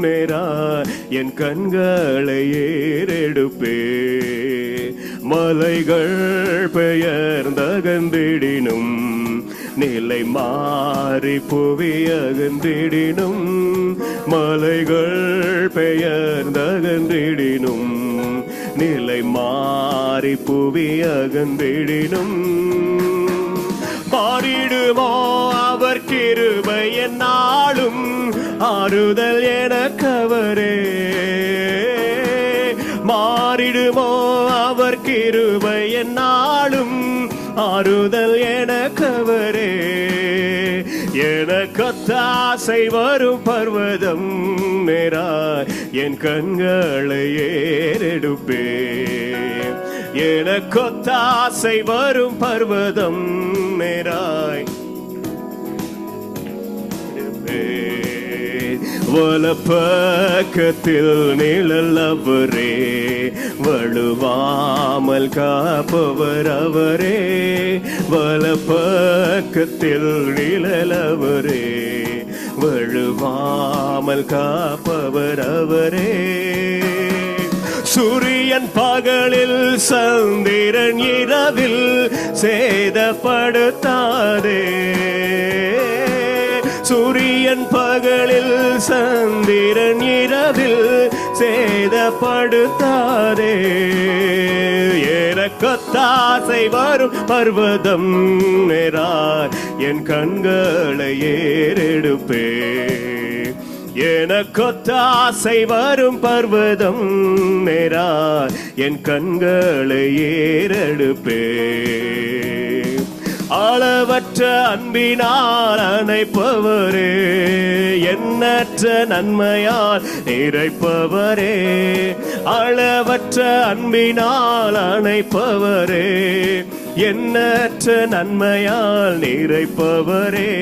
நேராய் என் கண்களை ஏறெடுப்பே. மலைகள் பெயர்ந்தகந்திடினும், நிலை மாறி புவி அகந்திடினும், மலைகள் பெயர்ந்தகந்திடினும், நிலை மாறி புவி அகந்திடினும், மாறிடுமோ அவர் கிருபை என்னாலும், ஆறுதல் எனக்கவரே. மாறிடுமோ அவர் கிருபை என்னாலும், ஆறுதல் எனக்கவரே. எனக்கொத்தாசை வரும் பர்வதம் நேராய் என் கண்களை ஏறெடுப்பேன். எனக்கொத்தாசை வரும் பர்வதம் நேராய் வலப்பக்கத்தில் நிழல் அவரே, வழுவாமல் காப்பவர் அவரே. வலப்பக்கத்தில் நிழல் அவரே, வழுவாமல் காப்பவர் அவரே. சூரியன் பகலில் சந்திரன் இரவில் சேதப்படுத்தாதே. சூரியன் பகலில் சந்திரன் இரவில் சேதப்படுத்தாதே. எனக்கொத்தாசை வரும் பர்வதம் நேராய் என் கண்களை ஏறெடுப்பேன். எனக்கொத்தாசை வரும் பர்வதம் நேராய் என் கண்களை ஏறெடுப்பேன். அளவற்ற அன்பினால் அணைப்பவரே, எண்ணற்ற நன்மையால் நிறைப்பவரே. அளவற்ற அன்பினால் அணைப்பவரே, எண்ணற்ற நன்மையால் நிறைப்பவரே.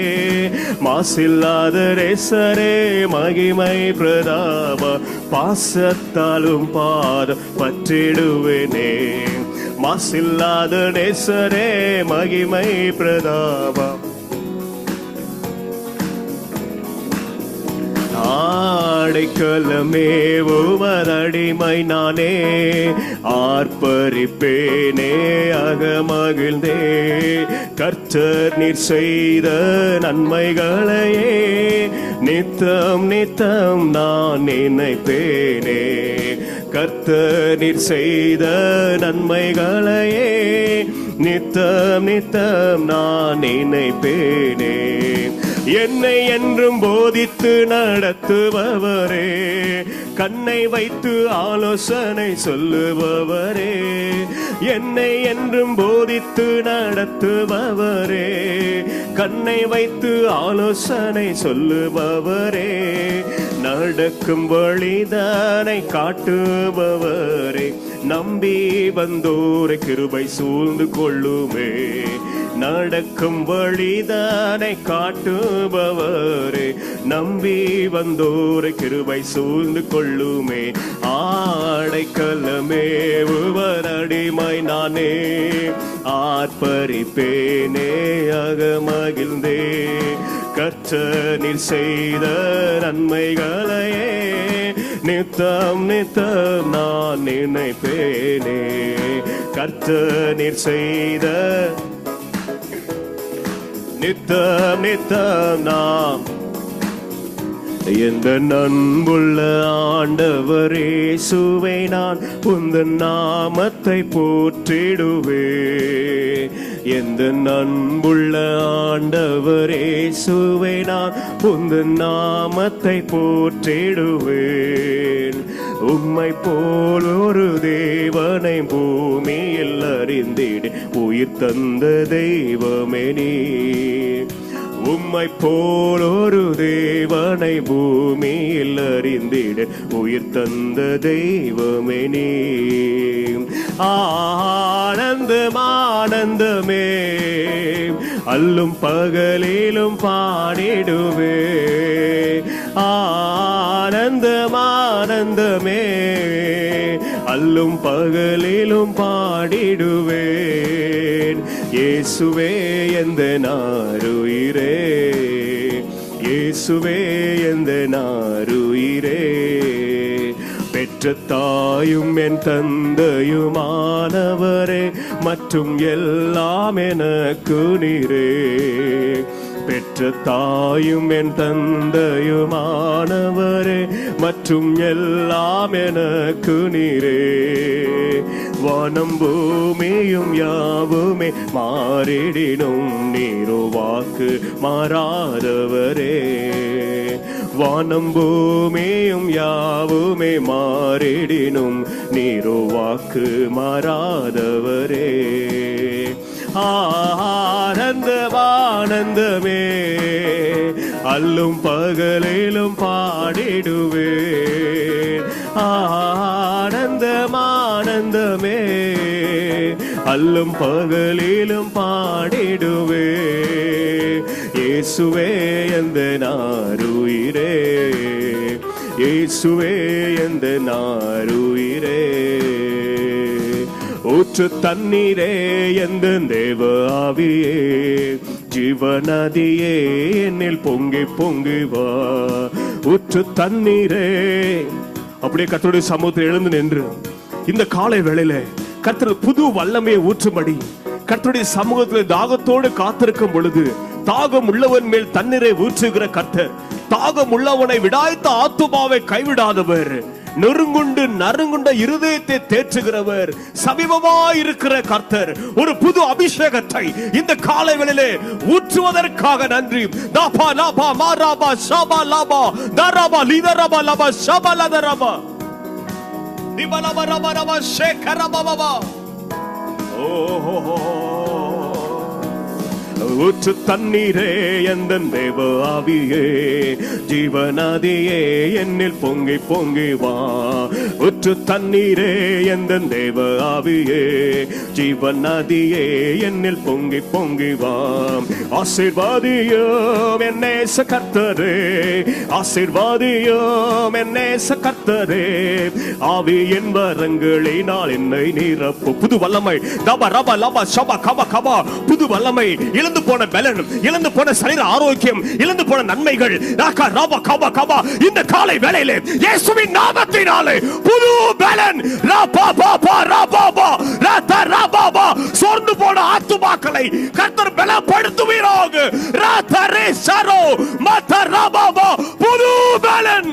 மாசில்லாத ரேசரே, மகிமை பிரதாப பாசத்தாலும் பாதம் பற்றிடுவேனே. மாசில்லாத நேசரே, மகிமை பிரதாபம் அடைக்கலமே உமதடிமை நானே. ஆர்ப்பரிப்பேனே அகமகிழ்ந்தே, கர்த்தர் நீர் செய்த நன்மைகளையே நித்தம் நித்தம் நான் நினைப்பேனே. கர்த்தர் நீர் செய்த நன்மைகளையே நித்தம் நித்தம் நான் நினைப்பேனே. என்னை என்றும் போதித்து நடத்துபவரே, கண்ணை வைத்து ஆலோசனை சொல்லுபவரே. என்னை என்றும் போதித்து நடத்துபவரே, கண்ணை வைத்து ஆலோசனை சொல்லுபவரே. நடக்கும் வழிதானை காட்டுபவரே, நம்பி வந்தோரை கிருபை சூழ்ந்து கொள்ளுமே. நடக்கும் வழிதானை காட்டுபவரே, நம்பி வந்தோரை கிருபை சூழ்ந்து கொள்ளுமே. ஆடைக்கலமே உவரடிமை நானே, ஆர்ப்பரிப்பேனே அகமகிழ்ந்தே. கர்த்தர் நீர் செய்த நன்மைகளையே நித்தம் நித்தம் நான் நினைப்பேனே. கர்த்தர் நீர் செய்த நித்தம் நித்தம் நாம். எந்த அன்புள்ள ஆண்டவரே இயேசுவை நான் உந்தன் நாமத்தை போற்றிடுவே. எந்த அன்புள்ள ஆண்டவரே இயேசுவை நான் உந்தன் நாமத்தை போற்றிடுவேன். உம்மை போல் ஒரு தேவனை பூமியில் அறிந்திட உயிர் தந்த தெய்வமே நீ. உம்மை போல் ஒரு தேவனை பூமியில் அறிந்திட உயிர் தந்த தெய்வமே நீ. ஆனந்தம் ஆனந்தமே அல்லும் பகலிலும் பாடிடுவே. ஆனந்தம் ஆனந்தமே அல்லும் பகலிலும் பாடிடுவேன். இயேசுவே எந்த நாருயிரே, இயேசுவே எந்த நாருயிரே. பெற்ற தாயும் என் தந்தையுமானவரே, மற்றும் எல்லாம் எனக்கு நீரே. பெற்ற தாயும் என் தந்தையுமானவரே, மற்றும் எல்லாம் எனக்கு நீரே. வானம் பூமியும் யாவுமே மாறிடினும் நீரோ வாக்கு மாறாதவரே. வானம் பூமியும் யாவுமே மாறிடினும் நீரோ வாக்கு மாறாதவரே. ஆனந்தம் ஆனந்தமே, அல்லும் பகலிலும் பாடிடுவேன். ஆனந்தம் ஆனந்தமே, அல்லும் பகலிலும் பாடிடுவேன். இயேசுவே எந்த நாருயிரே, இயேசுவே எந்த நாருயிரே, ஊற்று தண்ணீரே எந்த தேவ ஆவியே, ஜீவநதியே என்னில் பொங்கி பொங்கி வா. ஊற்று தண்ணீரே. அப்படியே கர்த்தருடைய சமூகத்தில் எழுந்து நின்று இந்த காலை வேளையில கர்த்தர் புது வல்லமையை ஊற்றும்படி கர்த்தருடைய சமூகத்தில் தாகத்தோடு காத்திருக்கும் பொழுது, தாகம் உள்ளவன் மேல் தண்ணீரை ஊற்றுகிற கர்த்தர், தாகம் உள்ளவனை விடாய்த்த ஆத்துமாவை கைவிடாதவர், நெருங்குண்டு நறுங்குண்ட இருதயத்தை தேற்றுகிறவர், சமீபமாயிருக்கிற கர்த்தர் ஒரு புது அபிஷேகத்தை இந்த காலை வேளையிலே ஊற்றுவதற்காக நன்றி. தாபா லாபா மாராபா ஷாபா லாபா தராபா லிதராபா லாபா ஷாபா லதராபா திபலாபா ரபா ரபா ஷேகராபா பாபா. ஓஹோ, ஊற்று தண்ணீரே எந்த தேவ ஆவியே, ஜீவநதியே என்னில் பொங்கி பொங்கி வா. ஊற்று தண்ணீரே எந்த தேவ ஆவியே, ஜீவநதியே என்னில் பொங்கி பொங்கி வா. ஆசீர்வாதியும் என்னே கர்த்தரே, ஆசீர்வாதியும் என்னே கர்த்தரே, ஆவியின் வரங்களினால் என்னை நிரப்பு. புது வல்லமை தபா ரபா லபா ஷபா கபா கபா. புது வல்லமை, இழந்து போன பலன், இழந்து போன சரீர ஆரோக்கியம், இழந்து போன நன்மைகள் இந்த காலை வேளையிலே இயேசுவின் நாமத்தினாலே புது பலன். சோர்ந்து போன ஆத்துமாக்களை கர்த்தர் பலப்படுத்துவீராக. புது பலன்.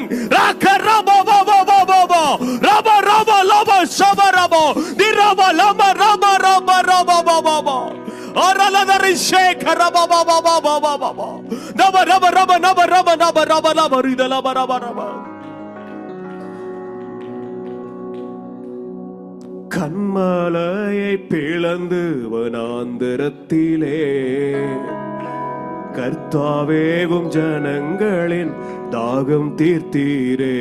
கண்மலையை பிளந்து வனாந்திரத்திலே கர்த்தாவேவும் ஜனங்களின் தாகம் தீர்த்தீரே.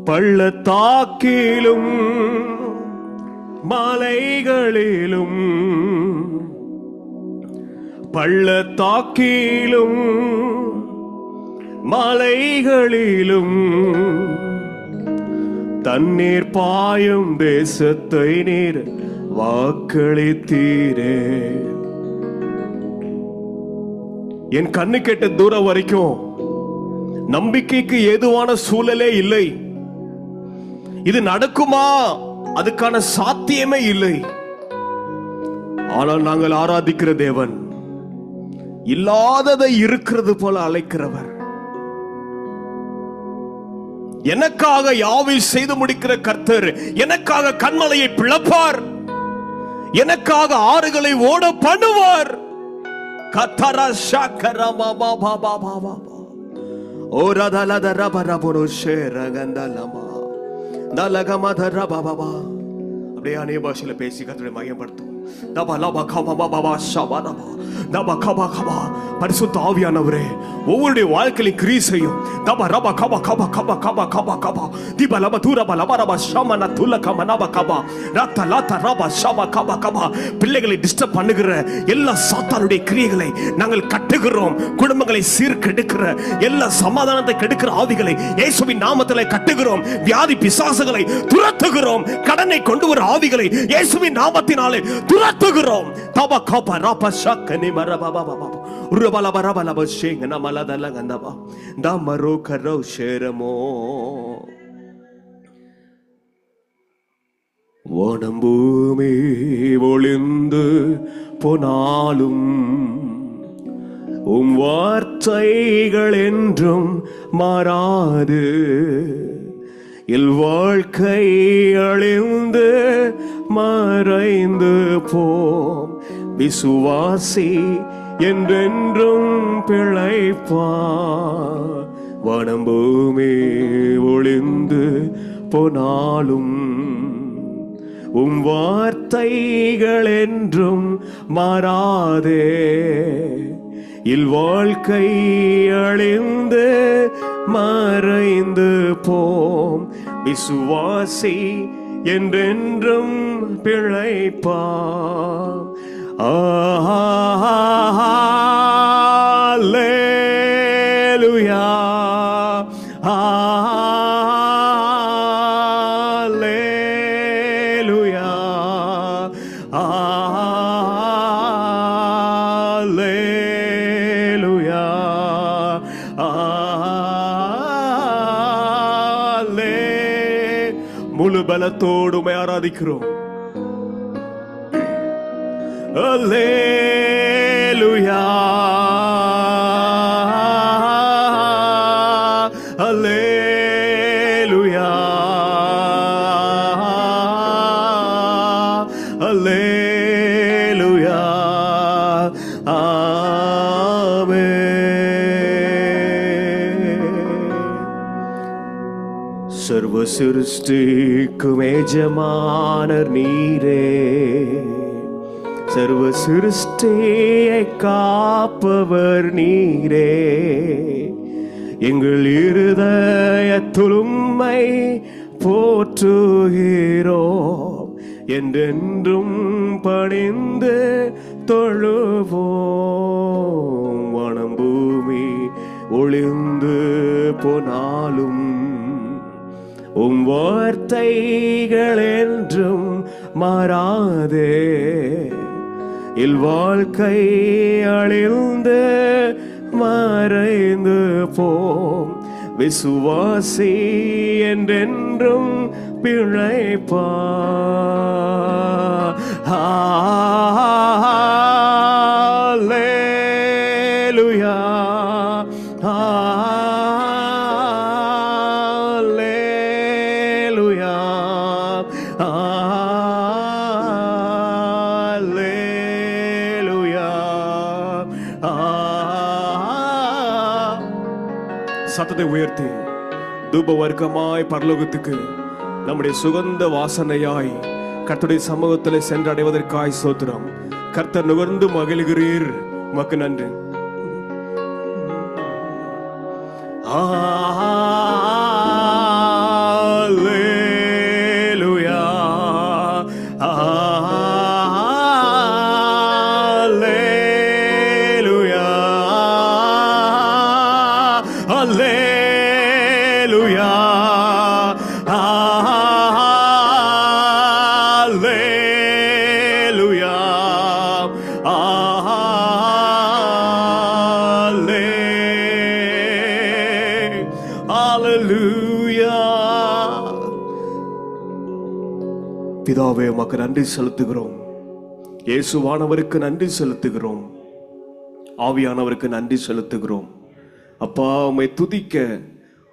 பள்ளத்தாக்கிலும் மலைகளிலும், பள்ளத்தாக்கிலும் மலைகளிலும் தண்ணீர் பாயும் தேசத்தை நீர் வாக்களித்தீரே. என் கண்ணு கேட்ட தூரம் வரைக்கும் நம்பிக்கைக்கு ஏதுவான சூழலே இல்லை. இது நடக்குமா? அதுக்கான சாத்தியமே இல்லை. ஆனால் நாங்கள் ஆராதிக்கிற தேவன் இல்லாததை இருக்கிறது போல அழைக்கிறவர். எனக்காக யாவை செய்து முடிக்கிற கர்த்தர் எனக்காக கண்மலையை பிளப்பார், எனக்காக ஆறுகளை ஓட பண்ணுவார். கத்தரா ஷாக்கரா பாபா பாபா பாபா ஓரதலத ரபரபுரு ஷேரகந்தலமா நலகமதர பாபா. அப்படியே அநேக பாஷையில பேசி கர்த்தரை மையப்படுத்தும். பரிசுத்த ஆவியானவரே ஒவ்வொருடைய வாழ்க்கையில கிரியை செய்யும். பிள்ளைகளை டிஸ்டர்ப் பண்ணுகிற எல்லா சாத்தானுடைய கிரியைகளை நாங்கள் கட்டுகிறோம். குடும்பங்களை சீர்கெடுக்கிற எல்லா சமாதானத்தை கெடுக்கிற ஆவிகளை இயேசுவின் நாமத்திலே கட்டுகிறோம். வியாதி பிசாசுகளை துரத்துகிறோம். கடனை கொண்டு வர ஆவிகளை இயேசுவின் நாமத்தினாலே துரத்துகிறோம். தபா கபா ரபா ஷக்கனி மரபா பாபா உருபல பரபல பஷேங்கன மலதல கந்தபா தமரோ கரோ ஷேரமோ. வானம் பூமி ஒளிந்து போனாலும் உம் வார்த்தைகள் என்றும் மாறாது. இல் வாழ்க்கை அழிந்து மறைந்து போம் விசுவாசி என்றென்றும் பிழைப்பார். வானம் பூமி ஒளிந்து போனாலும் உம் வார்த்தைகள் என்றும் மாறாதே. இல்வாழ்க்கை அழிந்து மறைந்து போம், விசுவாசி என்றென்றும் பிழைப்பாம். அல்லேலூயா, அல்லேலூயா, அல்லேலூயா, முழு பலத்தோடு உம்மை ஆராதிக்கிறோம். அல்லேலூயா, அல்லேலூயா, அல்லேலூயா, ஆமென். சர்வ சிருஷ்டிக்கும் எஜமானர் நீரே, சர்வ சிருஷ்டியை காப்பவர் நீரே. எங்கள் இருதயத்தில் உம்மை போற்றுகிறோம், என்றென்றும் பணிந்து தொழுவோம். வானம் பூமி ஒளிந்து போனாலும் உம் வார்த்தைகள் என்றும் மாறாதே. இல்வாழ்க்கை அழிந்து மறைந்து போம், விசுவாசி என்றென்றும் பிழைப்பா. அல்லேலூயா, அல்லேலூயா, அல்லேலூயா. சத்தத்தை உயர்த்தி தூப வர்க்கமாய் பரலோகத்துக்கு நம்முடைய சுகந்த வாசனையாய் கர்த்தருடைய சமூகத்தில் சென்றடைவதற்காய் ஸ்தோத்திரம். கர்த்தர் நுகர்ந்து மகிழ்கிறீர், உமக்கு நன்றி. அல்லேலூயா, அல்லேலூயா, அல்லேலூயா, அல்லேலூயா, அல்லேலூயா. பிதாவே உமக்கு நன்றி செலுத்துகிறோம். இயேசுவானவருக்கு நன்றி செலுத்துகிறோம். ஆவியானவருக்கு நன்றி செலுத்துகிறோம். அப்பா, உம்மை துதிக்க,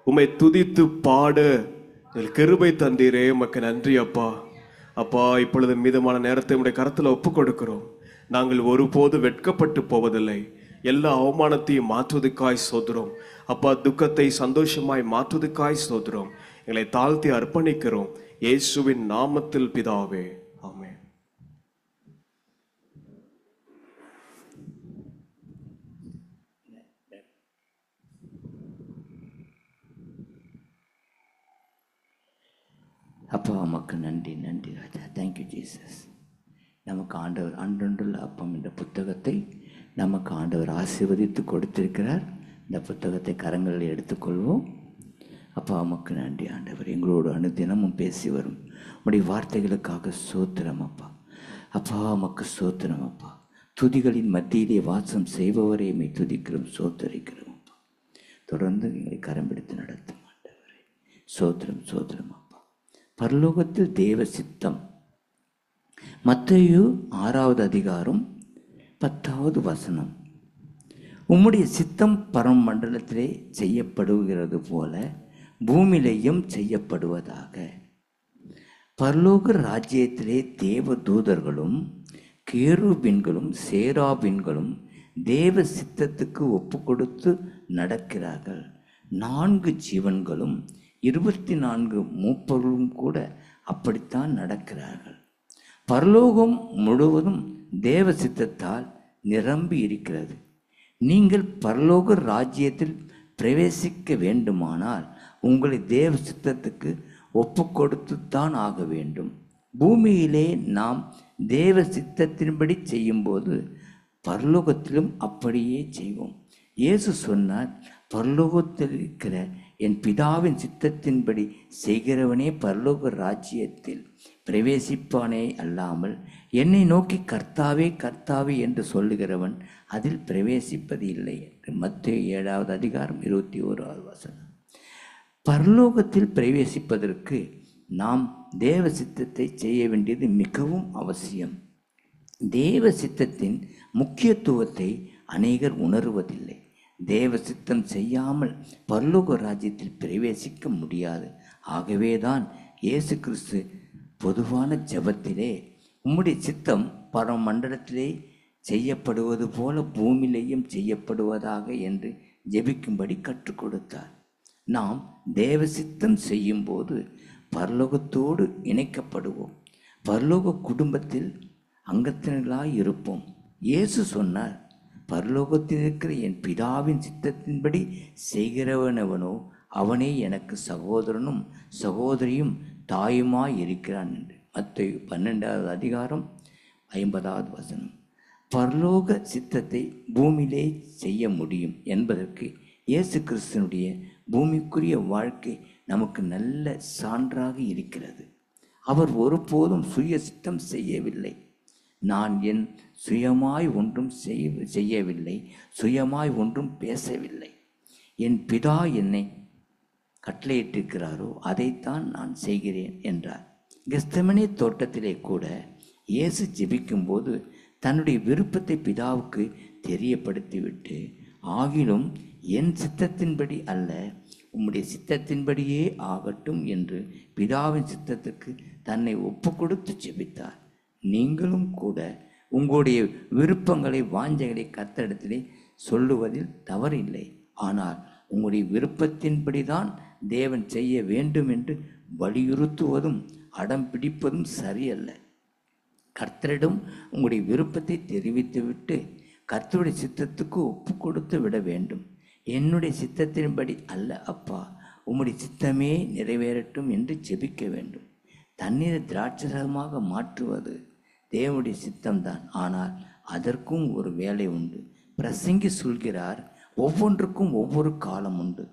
உம்மை துதித்து பாட கிருபை தந்தீரே, உமக்கு நன்றி அப்பா. அப்பா, இப்பொழுது மீதமான நேரத்தை உம்முடைய கரத்தில் ஒப்புக் கொடுக்கிறோம். நாங்கள் ஒருபோது வெட்கப்பட்டு போவதில்லை. எல்லா அவமானத்தையும் மாற்றுவதற்காய் ஸ்தோத்திரம் அப்பா. துக்கத்தை சந்தோஷமாய் மாற்றுவதற்காய் ஸ்தோத்திரம். எங்களை தாழ்த்தி அர்ப்பணிக்கிறோம் இயேசுவின் நாமத்தில் பிதாவே, ஆமென். அப்பா, உமக்கு நன்றி, நன்றி ராஜா. Thank you Jesus. நமக்கு ஆண்டவர் அன்றொன்றுள்ள அப்பம் என்ற புத்தகத்தை நமக்கு ஆண்டவர் ஆசீர்வதித்து கொடுத்திருக்கிறார். இந்த புத்தகத்தை கரங்களில் எடுத்துக்கொள்வோம். அப்பா, உமக்கு நன்றி ஆண்டவர். எங்களோடு அனுதினமும் பேசி வரும் உம்முடைய வார்த்தைகளுக்காக ஸ்தோத்திரம் அப்பா. அப்பா, உமக்கு ஸ்தோத்திரம் அப்பா. துதிகளின் மத்தியிலே வாசம் செய்பவரை எம்மை துதிக்கிறோம், ஸ்தோத்தரிக்கிறோம் அப்பா. தொடர்ந்து எங்களை கரம் பிடித்து நடத்தும் ஆண்டவரே. ஸ்தோத்திரம், ஸ்தோத்திரம் அப்பா. பரலோகத்தில் தேவ சித்தம். மத்தேயு 6வது அதிகாரம் 10வது வசனம். உம்முடைய சித்தம் பரம் மண்டலத்திலே செய்யப்படுகிறது போல பூமியிலேயும் செய்யப்படுவதாக. பரலோக ராஜ்யத்திலே தேவ தூதர்களும் கேருபீன்களும் சேராபீன்களும் தேவ சித்தத்துக்கு ஒப்பு கொடுத்து நடக்கிறார்கள். 4 ஜீவன்களும் 24 மூப்பர்களும் கூட அப்படித்தான் நடக்கிறார்கள். பரலோகம் முழுவதும் தேவ சித்தத்தால் நிரம்பி இருக்கிறது. நீங்கள் பரலோக ராஜ்யத்தில் பிரவேசிக்க வேண்டுமானால் உங்களை தேவ சித்தத்துக்கு ஒப்பு கொடுத்துத்தான் ஆக வேண்டும். பூமியிலே நாம் தேவ சித்தத்தின்படி செய்யும்போது பரலோகத்திலும் அப்படியே செய்வோம். இயேசு சொன்னார், பரலோகத்தில் இருக்கிற என் பிதாவின் சித்தத்தின்படி செய்கிறவனே பரலோக ராஜ்யத்தில் பிரவேசிப்பானே அல்லாமல் என்னை நோக்கி கர்த்தாவே கர்த்தாவே என்று சொல்லுகிறவன் அதில் பிரவேசிப்பது இல்லை என்று மத்தேயு 7வது அதிகாரம் 21வது வசனம். பரலோகத்தில் பிரவேசிப்பதற்கு நாம் தேவ சித்தத்தை செய்ய வேண்டியது மிகவும் அவசியம். தேவ சித்தத்தின் முக்கியத்துவத்தை அநேகர் உணர்வதில்லை. தேவ சித்தம் செய்யாமல் பரலோக ராஜ்யத்தில் பிரவேசிக்க முடியாது. ஆகவேதான் இயேசு கிறிஸ்து பொதுவான ஜெபத்திலே உம்முடைய சித்தம் பரமண்டலத்திலே செய்யப்படுவது போல பூமியிலேயும் செய்யப்படுவதாக என்று ஜெபிக்கும்படி கற்றுக் கொடுத்தார். நாம் தேவ சித்தம் செய்யும்போது பரலோகத்தோடு இணைக்கப்படுவோம். பரலோக குடும்பத்தில் அங்கத்தினர்களாய் இருப்போம். இயேசு சொன்னார், பரலோகத்தில் இருக்கிற என் பிதாவின் சித்தத்தின்படி செய்கிறவனவனோ அவனே எனக்கு சகோதரனும் சகோதரியும் தாயுமாய் இருக்கிறான் என்று மத்தேயு 12வது அதிகாரம் 50வது வசனம். பரலோக சித்தத்தை பூமியிலே செய்ய முடியும் என்பதற்கு இயேசு கிறிஸ்துனுடைய பூமிக்குரிய வாழ்க்கை நமக்கு நல்ல சான்றாக இருக்கிறது. அவர் ஒருபோதும் சுய சித்தம் செய்யவில்லை. நான் என் சுயமாய் ஒன்றும் செய்யவில்லை, சுயமாய் ஒன்றும் பேசவில்லை. என் பிதா என்னை கட்டளையிட்டிருக்கிறாரோ அதைத்தான் நான் செய்கிறேன் என்றார். கெத்செமனே தோட்டத்திலே கூட இயேசு ஜெபிக்கும்போது தன்னுடைய விருப்பத்தை பிதாவுக்கு தெரியப்படுத்திவிட்டு, ஆகிலும் என் சித்தத்தின்படி அல்ல உம்முடைய சித்தத்தின்படியே ஆகட்டும் என்று பிதாவின் சித்தத்துக்கு தன்னை ஒப்பு கொடுத்து ஜெபித்தார். நீங்களும் கூட உங்களுடைய விருப்பங்களை வாஞ்சைகளை கர்த்தரிடத்திலே சொல்லுவதில் தவறில்லை. ஆனால் உங்களுடைய விருப்பத்தின்படி தான் தேவன் செய்ய வேண்டும் என்று வலியுறுத்துவதும் அடம் பிடிப்பதும் சரியல்ல. கர்த்தரிடம் உங்களுடைய விருப்பத்தை தெரிவித்துவிட்டு கர்த்தருடைய சித்தத்துக்கு ஒப்பு கொடுத்து விட வேண்டும். என்னுடைய சித்தத்தின்படி அல்ல அப்பா, உம்முடைய சித்தமே நிறைவேறட்டும் என்று ஜெபிக்க வேண்டும். தண்ணீரை திராட்சரசமாக மாற்றுவது தேவனுடைய சித்தம்தான். ஆனால் அதற்கும் ஒரு வேலை உண்டு. பிரசங்கி சொல்கிறார், ஒவ்வொன்றுக்கும் ஒவ்வொரு காலம் உண்டு.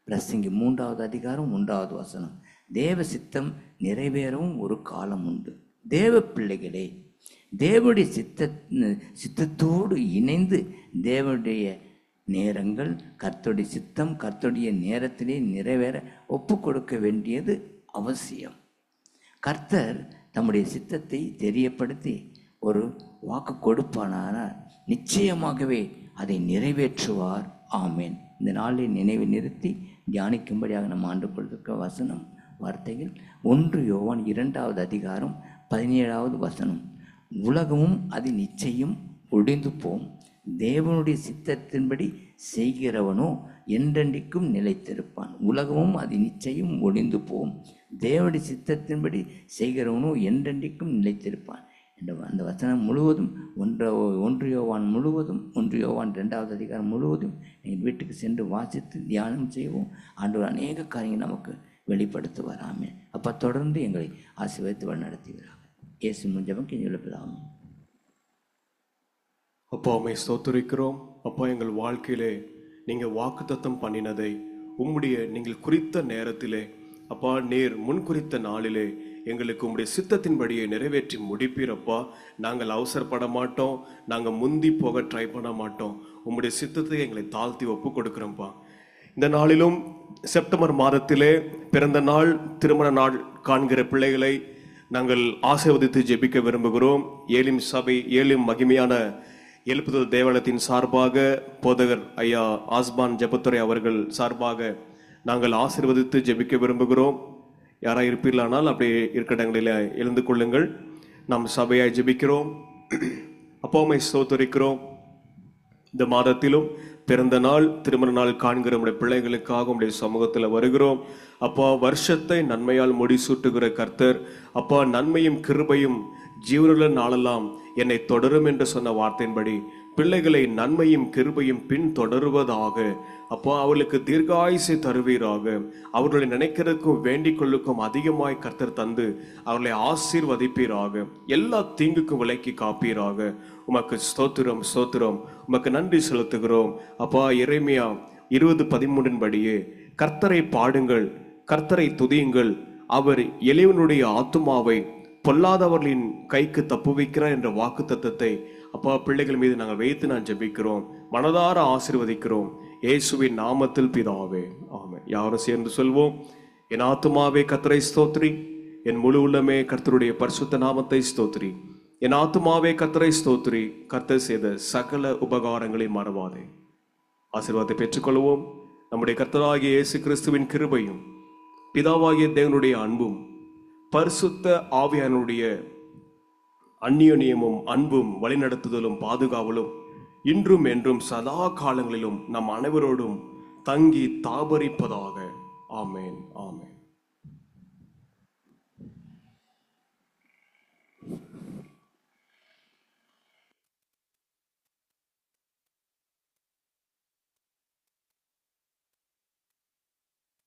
பிரசங்கி 3வது அதிகாரம் 1வது வசனம். தேவ சித்தம் நிறைவேறவும் ஒரு காலம் உண்டு. தேவ பிள்ளைகளே, தேவனுடைய சித்தத்தோடு இணைந்து தேவனுடைய நேரங்கள் கர்த்தருடைய சித்தம் கர்த்தருடைய நேரத்திலே நிறைவேற ஒப்பு கொடுக்க வேண்டியது அவசியம். கர்த்தர் தம்முடைய சித்தத்தை தெரியப்படுத்தி ஒரு வாக்கு கொடுப்பானால் நிச்சயமாகவே அதை நிறைவேற்றுவார். ஆமேன். இந்த நாளை நினைவு நிறுத்தி தியானிக்கும்படியாக நம்ம ஆண்டு கொடுத்திருக்க வசனம் வார்த்தைகள் 1 யோவான் 2வது அதிகாரம் 17வது வசனம். உலகமும் அது நிச்சயம் ஒழிந்து போம், தேவனுடைய சித்தத்தின்படி செய்கிறவனோ என்றென்றைக்கும் நிலைத்திருப்பான். உலகமும் அது நிச்சயம் ஒழிந்து போம், தேவனுடைய சித்தத்தின்படி செய்கிறவனோ என்றென்றைக்கும் நிலைத்திருப்பான். அந்த வசனம் முழுவதும் 1 யோவான் முழுவதும் 1 யோவான் 2வது அதிகாரம் முழுவதும் எங்கள் வீட்டுக்கு சென்று வாசித்து தியானம் செய்வோம். ஆண்டவர் அநேக காரியங்கள் நமக்கு வெளிப்படுத்துவார். ஆமே. அப்போ தொடர்ந்து எங்களை ஆசீர்வதித்து வழிநடத்துகிறார். இயேசு முன்ஜபம் கெஞ்சுள்ளதாகும். அப்பா உம்மை ஸ்தோத்திரிக்கிறோம். அப்பா எங்கள் வாழ்க்கையிலே நீங்கள் வாக்குத்தத்தம் பண்ணினதை நீங்கள் குறித்த நேரத்திலே அப்பா நீர் முன்குறித்த நாளிலே எங்களுக்கு உம்முடைய சித்தத்தின்படியே நிறைவேற்றி முடிப்பீரப்பா. நாங்கள் அவசரப்பட மாட்டோம், நாங்கள் முந்தி போக ட்ரை பண்ண மாட்டோம். உம்முடைய சித்தத்தை எங்களை தாழ்த்தி ஒப்பு கொடுக்குறோம்ப்பா. இந்த நாளிலும் செப்டம்பர் மாதத்திலே பிறந்த நாள் திருமண நாள் காண்கிற பிள்ளைகளை நாங்கள் ஆசீர்வதித்து ஜெபிக்க விரும்புகிறோம். ஏலிம் சபை ஏலிம் மகிமையான எழுப்புதல் தேவாலயத்தின் சார்பாக போதகர் ஐயா ஆஸ்பான் ஜெபத்துறை அவர்கள் சார்பாக நாங்கள் ஆசீர்வதித்து ஜெபிக்க விரும்புகிறோம். யாராக இருப்பீர்களானால் அப்படியே இருக்கிற இடங்களில் எழுந்து கொள்ளுங்கள். நாம் சபையாய் ஜெபிக்கிறோம். அப்பா உம்மை ஸ்தோத்திரிக்கிறோம். இந்த மாதத்திலும் பிறந்த நாள் திருமண நாள் காண்கிற நம்முடைய பிள்ளைகளுக்காக உடைய சமூகத்தில் வருகிறோம். அப்பா வருஷத்தை நன்மையால் முடிசூட்டுகிற கர்த்தர், அப்பா நன்மையும் கிருபையும் ஜீவனுள்ள நாளெல்லாம் என்னை தொடரும் என்று சொன்ன வார்த்தையின்படி பிள்ளைகளை நன்மையும் கிருபையும் பின் தொடருவதாக. அப்போ அவர்களுக்கு தீர்காயுசை தருவீராக. அவர்களை நினைக்கிறதுக்கும் வேண்டிக் கொள்ளுக்கும் அதிகமாய் கர்த்தர் தந்து அவர்களை ஆசீர்வதிப்பீராக. எல்லா தீங்குக்கும் விலக்கி காப்பீராக. உமக்கு ஸ்தோத்திரம் ஸ்தோத்திரம், உமக்கு நன்றி செலுத்துகிறோம். அப்பா, எரேமியா 20:13 படியே கர்த்தரை பாடுங்கள், கர்த்தரை துதியுங்கள், அவர் எளியவனுடைய ஆத்துமாவை பொல்லாதவர்களின் கைக்கு தப்புவிக்கிறார் என்ற வாக்கு தத்தத்தை அப்பா பிள்ளைகள் மீது நாங்கள் வைத்து நான் ஜெபிக்கிறோம், மனதார ஆசீர்வதிக்கிறோம் இயேசுவின் நாமத்தில் பிதாவே, ஆமென். யாரும் சேர்ந்து சொல்வோம், என் ஆத்துமாவே கர்த்தரை ஸ்தோத்ரி, என் முழு உள்ளமே கர்த்தருடைய பரிசுத்த நாமத்தை ஸ்தோத்ரி. என் ஆத்துமாவே கர்த்தரை ஸ்தோத்ரி, கர்த்தர் செய்த சகல உபகாரங்களை மறவாதே. ஆசீர்வாதத்தை பெற்றுக்கொள்வோம். நம்முடைய கர்த்தராகிய இயேசு கிறிஸ்துவின் கிருபையும் பிதாவாகிய தேவனுடைய அன்பும் பரிசுத்த ஆவியானுடைய அந்நியோன்யமும் அன்பும் வழிநடத்துதலும் பாதுகாவலும் இன்றும் என்றும் சதா காலங்களிலும் நம் அனைவரோடும் தங்கி தாபரிப்பதாக. ஆமேன், ஆமேன்.